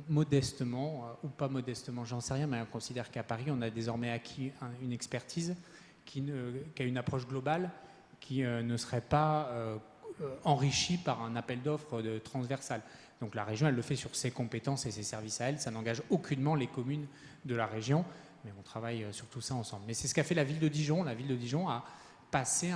modestement, ou pas modestement, j'en sais rien, mais on considère qu'à Paris, on a désormais acquis une expertise qui a une approche globale qui ne serait pas enrichie par un appel d'offres transversal. Donc la région, elle le fait sur ses compétences et ses services à elle. Ça n'engage aucunement les communes de la région, mais on travaille sur tout ça ensemble. Mais c'est ce qu'a fait la ville de Dijon. La ville de Dijon a passé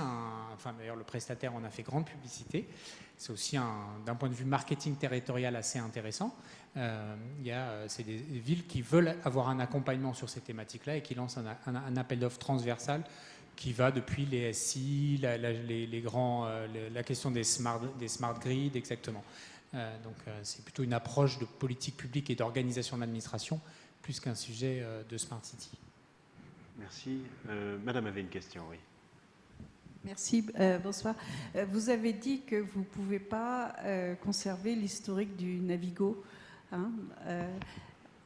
enfin d'ailleurs le prestataire en a fait grande publicité. C'est aussi d'un point de vue marketing territorial assez intéressant. C'est des villes qui veulent avoir un accompagnement sur ces thématiques-là et qui lancent un appel d'offres transversal qui va depuis les SI, la question des smart grids, exactement. Donc c'est plutôt une approche de politique publique et d'organisation de l'administration plus qu'un sujet de Smart City. Merci. Madame avait une question, oui. Merci, bonsoir. Vous avez dit que vous ne pouvez pas conserver l'historique du Navigo, hein,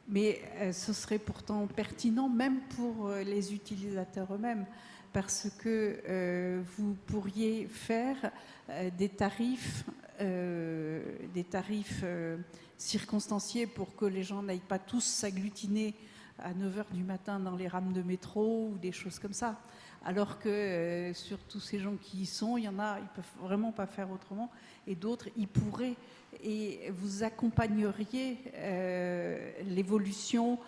mais ce serait pourtant pertinent, même pour les utilisateurs eux-mêmes, parce que vous pourriez faire des tarifs circonstanciés pour que les gens n'aillent pas tous s'agglutiner à 9h du matin dans les rames de métro ou des choses comme ça. Alors que sur tous ces gens qui y sont, il y en a, ils ne peuvent vraiment pas faire autrement, et d'autres, ils pourraient. Et vous accompagneriez l'évolution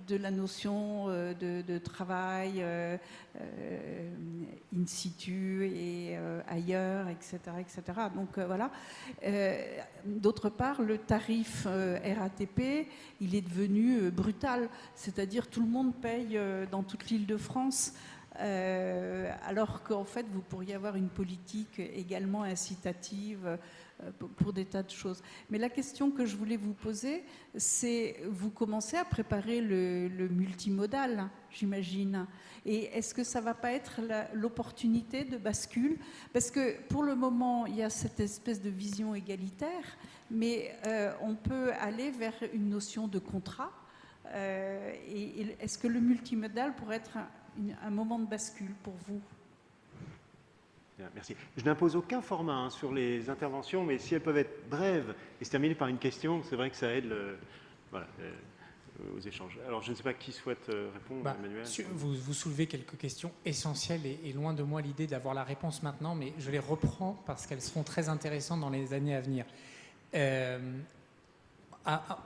de la notion de travail in situ et ailleurs, etc. etc. Donc voilà. D'autre part, le tarif RATP, il est devenu brutal. C'est-à-dire tout le monde paye dans toute l'Île-de-France. Alors qu'en fait, vous pourriez avoir une politique également incitative pour des tas de choses. Mais la question que je voulais vous poser, c'est, vous commencez à préparer le multimodal, j'imagine. Et est-ce que ça ne va pas être l'opportunité de bascule? Parce que pour le moment, il y a cette espèce de vision égalitaire, mais on peut aller vers une notion de contrat. Et est-ce que le multimodal pourrait être un moment de bascule pour vous? Bien, merci. Je n'impose aucun format sur les interventions, mais si elles peuvent être brèves et se terminer par une question, c'est vrai que ça aide aux échanges. Alors, je ne sais pas qui souhaite répondre, Emmanuel. Vous soulevez quelques questions essentielles et loin de moi l'idée d'avoir la réponse maintenant, mais je les reprends parce qu'elles seront très intéressantes dans les années à venir.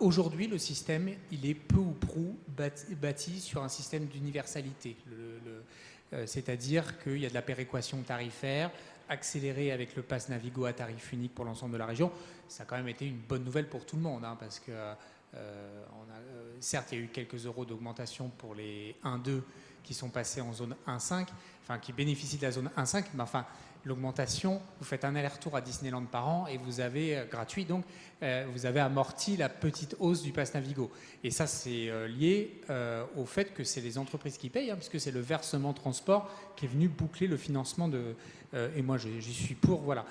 Aujourd'hui, le système, il est peu ou prou bâti sur un système d'universalité. C'est-à-dire qu'il y a de la péréquation tarifaire, accélérée avec le pass Navigo à tarif unique pour l'ensemble de la région. Ça a quand même été une bonne nouvelle pour tout le monde, parce que certes, il y a eu quelques euros d'augmentation pour les 1-2 qui sont passés en zone 1-5, enfin qui bénéficient de la zone 1-5, mais enfin, l'augmentation, vous faites un aller-retour à Disneyland par an et vous avez gratuit, donc vous avez amorti la petite hausse du pass Navigo. Et ça, c'est lié au fait que c'est les entreprises qui payent, puisque c'est le versement transport qui est venu boucler le financement et moi, j'y suis pour, voilà.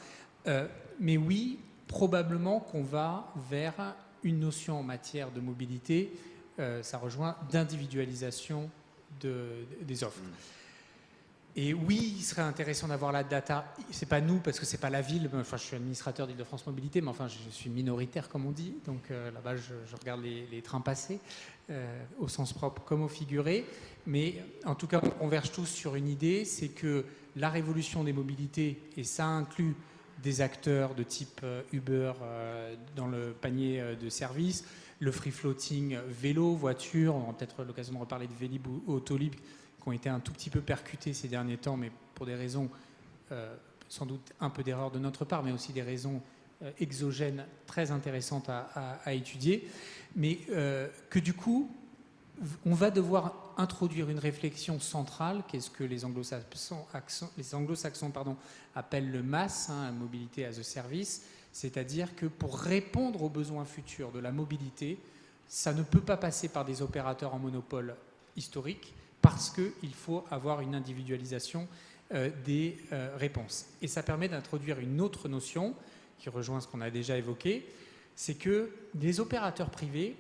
Mais oui, probablement qu'on va vers une notion en matière de mobilité, ça rejoint d'individualisation des offres. Et oui, il serait intéressant d'avoir la data. C'est pas nous, parce que c'est pas la ville. Enfin, je suis administrateur d'Île-de-France Mobilité, mais enfin, je suis minoritaire, comme on dit. Donc là-bas, je regarde les trains passer, au sens propre comme au figuré. Mais en tout cas, on converge tous sur une idée, c'est que la révolution des mobilités, et ça inclut des acteurs de type Uber dans le panier de services, le free-floating vélo, voiture, on aura peut-être l'occasion de reparler de Vélib ou Autolib, qui ont été un tout petit peu percutés ces derniers temps, mais pour des raisons sans doute un peu d'erreur de notre part, mais aussi des raisons exogènes très intéressantes à étudier, mais que du coup, on va devoir introduire une réflexion centrale, qu'est-ce que les anglo-saxons appellent le MaaS, Mobilité as a Service, c'est-à-dire que pour répondre aux besoins futurs de la mobilité, ça ne peut pas passer par des opérateurs en monopole historique, parce qu'il faut avoir une individualisation des réponses. Et ça permet d'introduire une autre notion, qui rejoint ce qu'on a déjà évoqué, c'est que les opérateurs privés,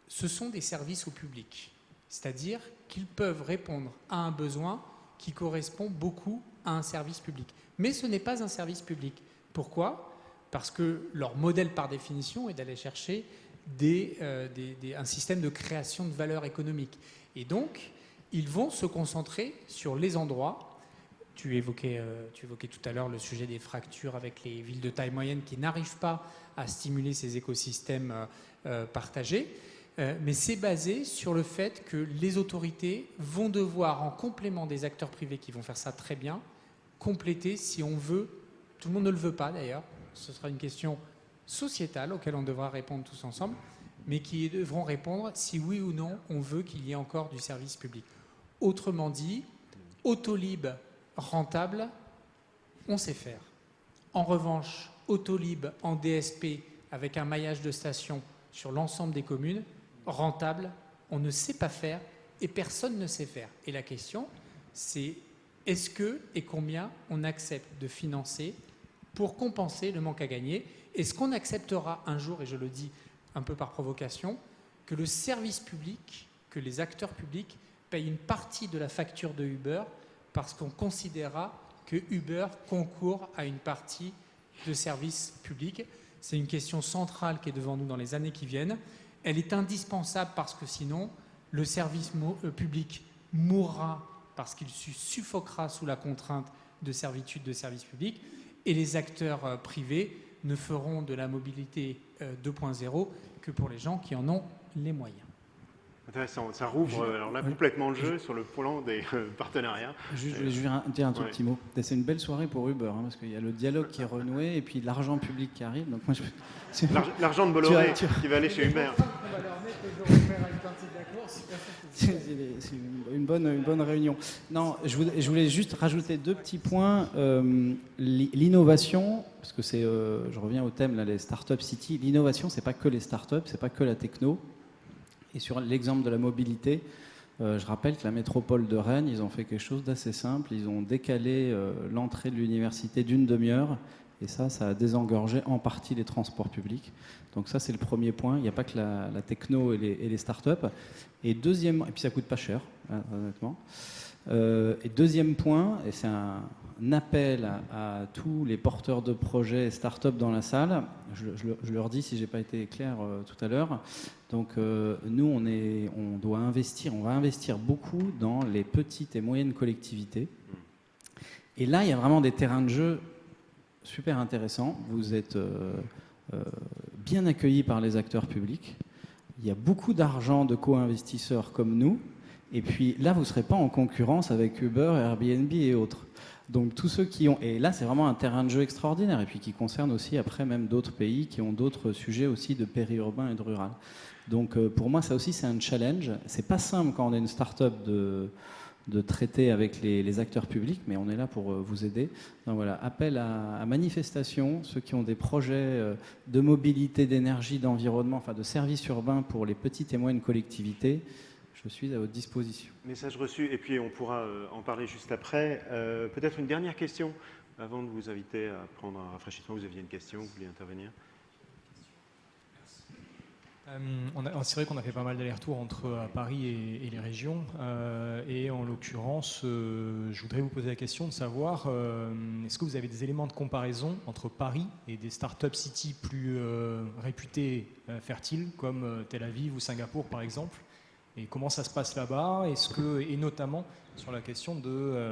ce sont des services au public. C'est-à-dire qu'ils peuvent répondre à un besoin qui correspond beaucoup à un service public. Mais ce n'est pas un service public. Pourquoi ? Parce que leur modèle par définition est d'aller chercher un système de création de valeur économique. Et donc, ils vont se concentrer sur les endroits. Tu évoquais tout à l'heure le sujet des fractures avec les villes de taille moyenne qui n'arrivent pas à stimuler ces écosystèmes partagés. Mais c'est basé sur le fait que les autorités vont devoir, en complément des acteurs privés qui vont faire ça très bien, compléter si on veut. Tout le monde ne le veut pas d'ailleurs. Ce sera une question sociétale auquel on devra répondre tous ensemble, mais qui devront répondre si oui ou non on veut qu'il y ait encore du service public. Autrement dit, Autolib rentable, on sait faire. En revanche, Autolib en DSP avec un maillage de stations sur l'ensemble des communes, rentable, on ne sait pas faire et personne ne sait faire. Et la question, c'est est-ce que et combien on accepte de financer pour compenser le manque à gagner? Est-ce qu'on acceptera un jour, et je le dis un peu par provocation, que le service public, que les acteurs publics payent une partie de la facture de Uber parce qu'on considérera que Uber concourt à une partie de service public? C'est une question centrale qui est devant nous dans les années qui viennent. Elle est indispensable parce que sinon, le service public mourra parce qu'il suffoquera sous la contrainte de servitude de service public et les acteurs privés ne feront de la mobilité 2.0 que pour les gens qui en ont les moyens. Intéressant, ça rouvre alors là complètement le jeu sur le plan des partenariats. Je voulais juste dire un tout petit mot. C'est une belle soirée pour Uber, parce qu'il y a le dialogue qui est renoué et puis l'argent public qui arrive. Donc moi, l'argent de Bolloré qui va aller chez Uber. C'est une bonne réunion. Non, je voulais juste rajouter deux petits points. L'innovation, parce que je reviens au thème, là, les startup city. L'innovation, c'est pas que les startups, c'est pas que la techno. Et sur l'exemple de la mobilité, je rappelle que la métropole de Rennes, ils ont fait quelque chose d'assez simple. Ils ont décalé l'entrée de l'université d'une demi-heure. Et ça a désengorgé en partie les transports publics. Donc ça, c'est le premier point. Il n'y a pas que la techno et les startups. Et deuxièmement, et puis ça coûte pas cher, honnêtement. Et deuxième point, et c'est un appel à tous les porteurs de projets start-up dans la salle, je leur dis si j'ai pas été clair tout à l'heure, donc nous on va investir beaucoup dans les petites et moyennes collectivités. Et là il y a vraiment des terrains de jeu super intéressants. Vous êtes bien accueillis par les acteurs publics. Il y a beaucoup d'argent de co-investisseurs comme nous. Et puis là, vous ne serez pas en concurrence avec Uber, Airbnb et autres. Donc tous ceux qui ont... Et là, c'est vraiment un terrain de jeu extraordinaire. Et puis qui concerne aussi après même d'autres pays qui ont d'autres sujets aussi de périurbain et de rural. Donc pour moi, ça aussi, c'est un challenge. C'est pas simple quand on est une start-up de traiter avec les acteurs publics, mais on est là pour vous aider. Donc voilà, appel à manifestation, ceux qui ont des projets de mobilité, d'énergie, d'environnement, enfin de services urbains pour les petites et moyennes collectivités. Je suis à votre disposition. Message reçu, et puis on pourra en parler juste après. Peut-être une dernière question avant de vous inviter à prendre un rafraîchissement. Vous aviez une question, vous vouliez intervenir? C'est vrai qu'on a fait pas mal d'allers-retours entre Paris et les régions. Et en l'occurrence, je voudrais vous poser la question de savoir, est-ce que vous avez des éléments de comparaison entre Paris et des start-up cities plus réputées fertiles, comme Tel Aviv ou Singapour par exemple? Et comment ça se passe là-bas? Et notamment sur la question de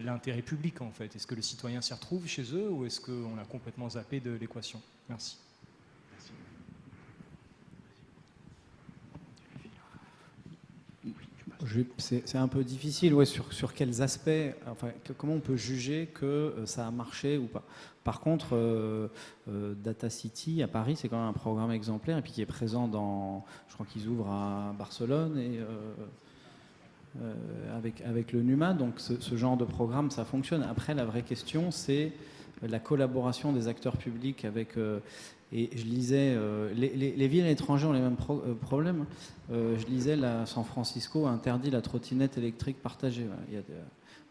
l'intérêt public en fait. Est-ce que le citoyen s'y retrouve chez eux ou est-ce qu'on a complètement zappé de l'équation? Merci. C'est un peu difficile, ouais, sur quels aspects, enfin, comment on peut juger que ça a marché ou pas. Par contre, Data City à Paris, c'est quand même un programme exemplaire et puis qui est présent dans, je crois qu'ils ouvrent à Barcelone et avec le NUMA, donc ce genre de programme, ça fonctionne. Après, la vraie question, c'est la collaboration des acteurs publics avec... et je lisais, les villes étrangères ont les mêmes problèmes. Je lisais, San Francisco a interdit la trottinette électrique partagée. Voilà.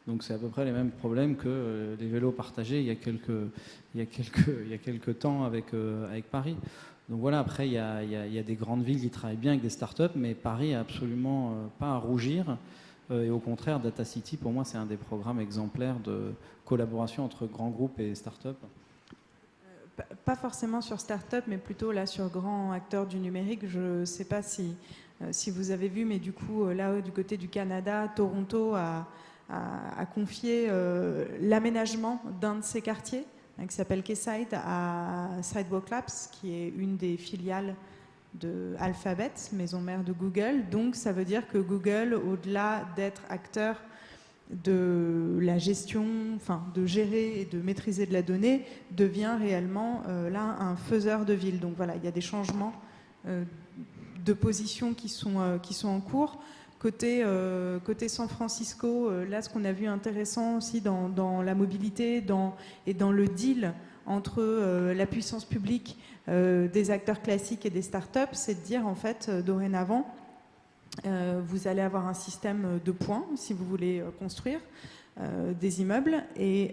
Donc c'est à peu près les mêmes problèmes que les vélos partagés il y a quelques temps avec Paris. Donc voilà, après il y a des grandes villes qui travaillent bien avec des startups, mais Paris n'a absolument pas à rougir. Et au contraire, Data City, pour moi, c'est un des programmes exemplaires de collaboration entre grands groupes et startups. Pas forcément sur start-up, mais plutôt là sur grands acteurs du numérique. Je ne sais pas si vous avez vu, mais du coup, là, du côté du Canada, Toronto a confié l'aménagement d'un de ses quartiers, qui s'appelle Quayside, à Sidewalk Labs, qui est une des filiales de Alphabet, maison mère de Google. Donc ça veut dire que Google, au-delà d'être acteur de la gestion, enfin de gérer et de maîtriser de la donnée, devient réellement là un faiseur de ville. Donc voilà, il y a des changements de position qui sont en cours. Côté San Francisco, là ce qu'on a vu intéressant aussi dans la mobilité et dans le deal entre la puissance publique, des acteurs classiques et des startups, c'est de dire en fait dorénavant, vous allez avoir un système de points si vous voulez construire des immeubles et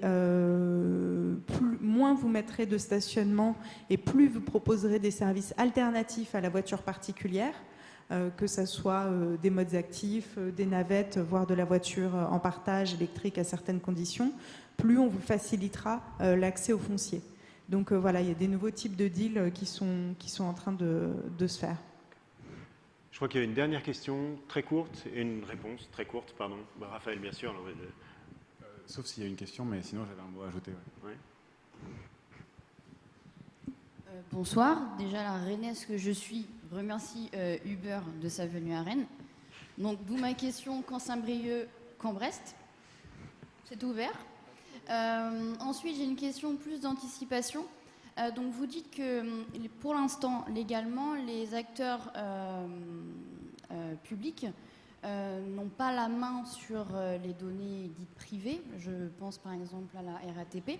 moins vous mettrez de stationnement et plus vous proposerez des services alternatifs à la voiture particulière, que ce soit des modes actifs, des navettes, voire de la voiture en partage électrique à certaines conditions, plus on vous facilitera l'accès au foncier. Donc voilà, il y a des nouveaux types de deals qui sont en train de se faire. Je crois qu'il y a une dernière question très courte et une réponse très courte, pardon. Bah, Raphaël, bien sûr. Sauf s'il y a une question, mais sinon j'avais un mot à ajouter. Ouais. Ouais. Bonsoir. Déjà, la rennaise que je suis remercie Uber de sa venue à Rennes. Donc, d'où ma question, quand Saint-Brieuc, quand Brest? C'est ouvert. Ensuite, j'ai une question plus d'anticipation. Donc, vous dites que pour l'instant, légalement, les acteurs publics n'ont pas la main sur les données dites privées. Je pense par exemple à la RATP.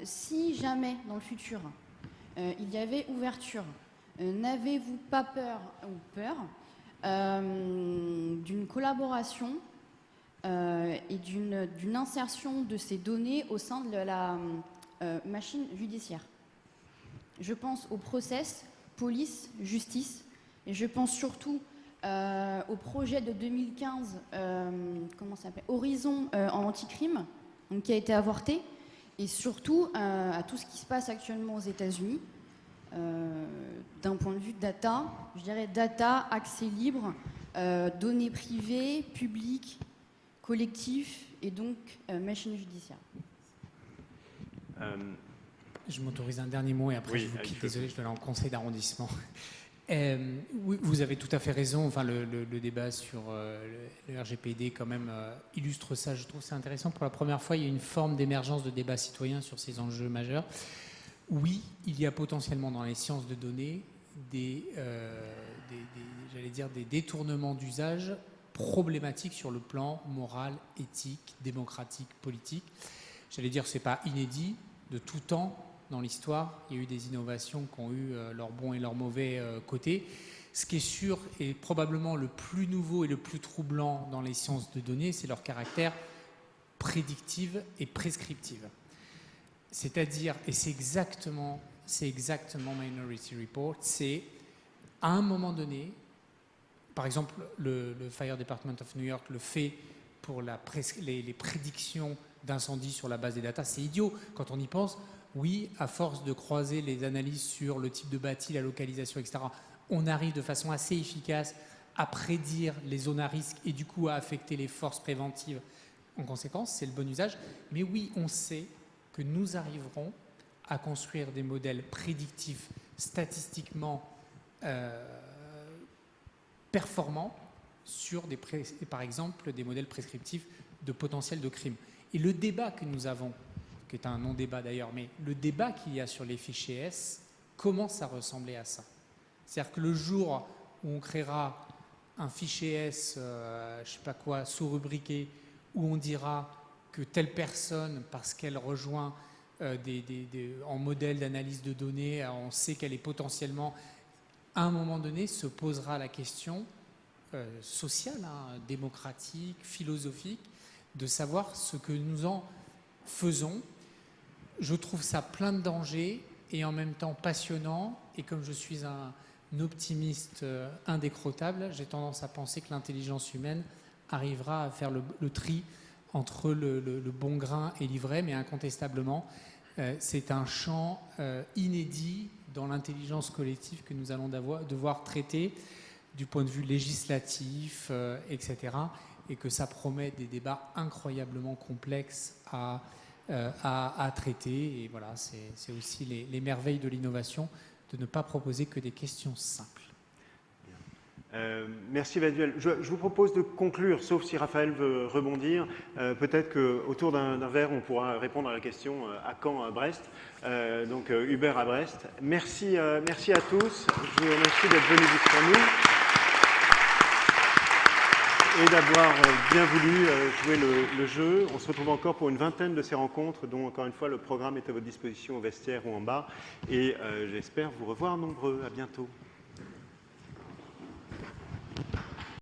Si jamais, dans le futur, il y avait ouverture, n'avez-vous pas peur d'une collaboration et d'une insertion de ces données au sein de la machine judiciaire? Je pense au process, police, justice, et je pense surtout au projet de 2015, comment ça s'appelle, Horizon en anticrime, donc qui a été avorté, et surtout à tout ce qui se passe actuellement aux États-Unis, d'un point de vue data, je dirais data, accès libre, données privées, publiques, collectifs, et donc machine judiciaire. Je m'autorise un dernier mot et après je vous quitte. Désolé, je dois aller en conseil d'arrondissement. Oui, vous avez tout à fait raison. Enfin, le débat sur le RGPD quand même illustre ça. Je trouve ça intéressant. Pour la première fois, il y a une forme d'émergence de débat citoyen sur ces enjeux majeurs. Oui, il y a potentiellement dans les sciences de données j'allais dire des détournements d'usage problématiques sur le plan moral, éthique, démocratique, politique. J'allais dire, c'est pas inédit. De tout temps, dans l'histoire, il y a eu des innovations qui ont eu leurs bons et leurs mauvais côtés. Ce qui est sûr et probablement le plus nouveau et le plus troublant dans les sciences de données, c'est leur caractère prédictif et prescriptif. C'est-à-dire, et c'est exactement Minority Report, c'est à un moment donné, par exemple, le Fire Department of New York le fait pour les prédictions d'incendie sur la base des datas. C'est idiot quand on y pense. Oui, à force de croiser les analyses sur le type de bâti, la localisation, etc., on arrive de façon assez efficace à prédire les zones à risque et du coup à affecter les forces préventives en conséquence. C'est le bon usage. Mais oui, on sait que nous arriverons à construire des modèles prédictifs statistiquement performants sur par exemple des modèles prescriptifs de potentiel de crime. Et le débat que nous avons, qui est un non-débat d'ailleurs, mais le débat qu'il y a sur les fichiers S commence à ressembler à ça. C'est-à-dire que le jour où on créera un fichier S, je ne sais pas quoi, sous-rubriqué, où on dira que telle personne, parce qu'elle rejoint en modèle d'analyse de données, on sait qu'elle est potentiellement, à un moment donné, se posera la question sociale, démocratique, philosophique, de savoir ce que nous en faisons. Je trouve ça plein de dangers et en même temps passionnant. Et comme je suis un optimiste indécrottable, j'ai tendance à penser que l'intelligence humaine arrivera à faire le tri entre le bon grain et l'ivraie, mais incontestablement, c'est un champ inédit dans l'intelligence collective que nous allons devoir traiter du point de vue législatif, etc., et que ça promet des débats incroyablement complexes à traiter. Et voilà, c'est aussi les merveilles de l'innovation, de ne pas proposer que des questions simples. Merci Emmanuel. Je vous propose de conclure, sauf si Raphaël veut rebondir. Peut-être qu'autour d'un verre, on pourra répondre à la question à quand à Brest, donc Uber à Brest. Merci à tous. Je vous remercie d'être venus jusqu'à nous et d'avoir bien voulu jouer le jeu. On se retrouve encore pour une vingtaine de ces rencontres, dont encore une fois le programme est à votre disposition au vestiaire ou en bas. Et j'espère vous revoir nombreux. À bientôt.